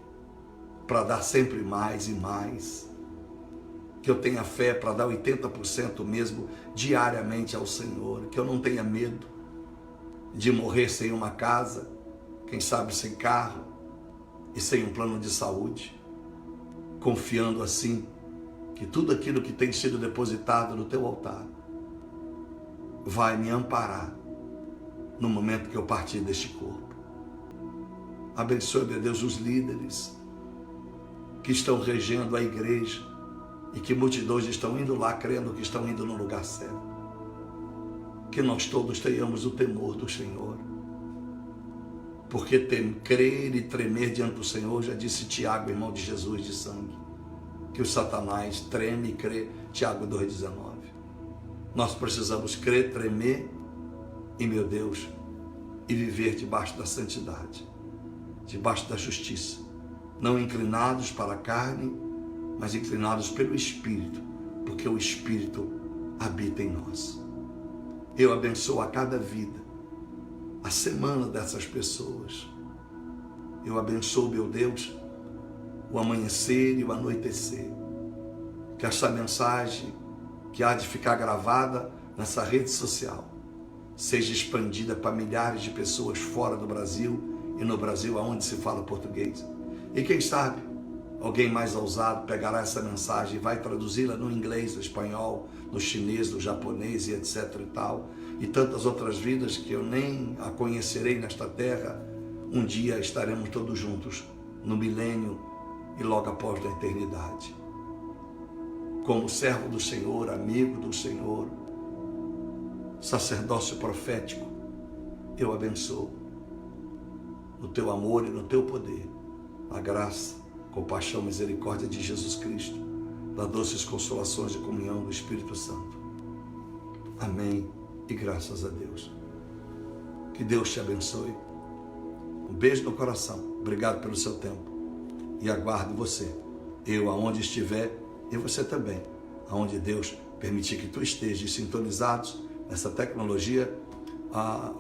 para dar sempre mais e mais, que eu tenha fé para dar 80% mesmo diariamente ao Senhor, que eu não tenha medo de morrer sem uma casa, quem sabe sem carro e sem um plano de saúde, confiando assim que tudo aquilo que tem sido depositado no teu altar vai me amparar no momento que eu partir deste corpo. Abençoe, meu Deus, os líderes que estão regendo a igreja e que multidões estão indo lá crendo que estão indo no lugar certo. Que nós todos tenhamos o temor do Senhor, porque crer e tremer diante do Senhor, já disse Tiago, irmão de Jesus de sangue, que o Satanás treme e crê, Tiago 2,19. Nós precisamos crer, tremer e, meu Deus, e viver debaixo da santidade, debaixo da justiça, não inclinados para a carne, mas inclinados pelo Espírito, porque o Espírito habita em nós. Eu abençoo a cada vida, a semana dessas pessoas. Eu abençoo, meu Deus, o amanhecer e o anoitecer. Que essa mensagem que há de ficar gravada nessa rede social seja expandida para milhares de pessoas fora do Brasil e no Brasil aonde se fala português. E quem sabe, alguém mais ousado pegará essa mensagem e vai traduzi-la no inglês, no espanhol, no chinês, no japonês e etc e tal. E tantas outras vidas que eu nem a conhecerei nesta terra. Um dia estaremos todos juntos no milênio e logo após da eternidade. Como servo do Senhor, amigo do Senhor, sacerdócio profético, eu abençoo no teu amor e no teu poder, a graça, compaixão, misericórdia de Jesus Cristo, das doces consolações de comunhão do Espírito Santo. Amém e graças a Deus. Que Deus te abençoe. Um beijo no coração. Obrigado pelo seu tempo. E aguardo você. Eu aonde estiver e você também, aonde Deus permitir que tu estejas sintonizados nessa tecnologia,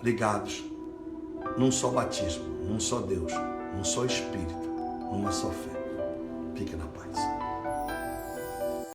ligados num só batismo, num só Deus, num só Espírito, numa só fé. Fique na paz.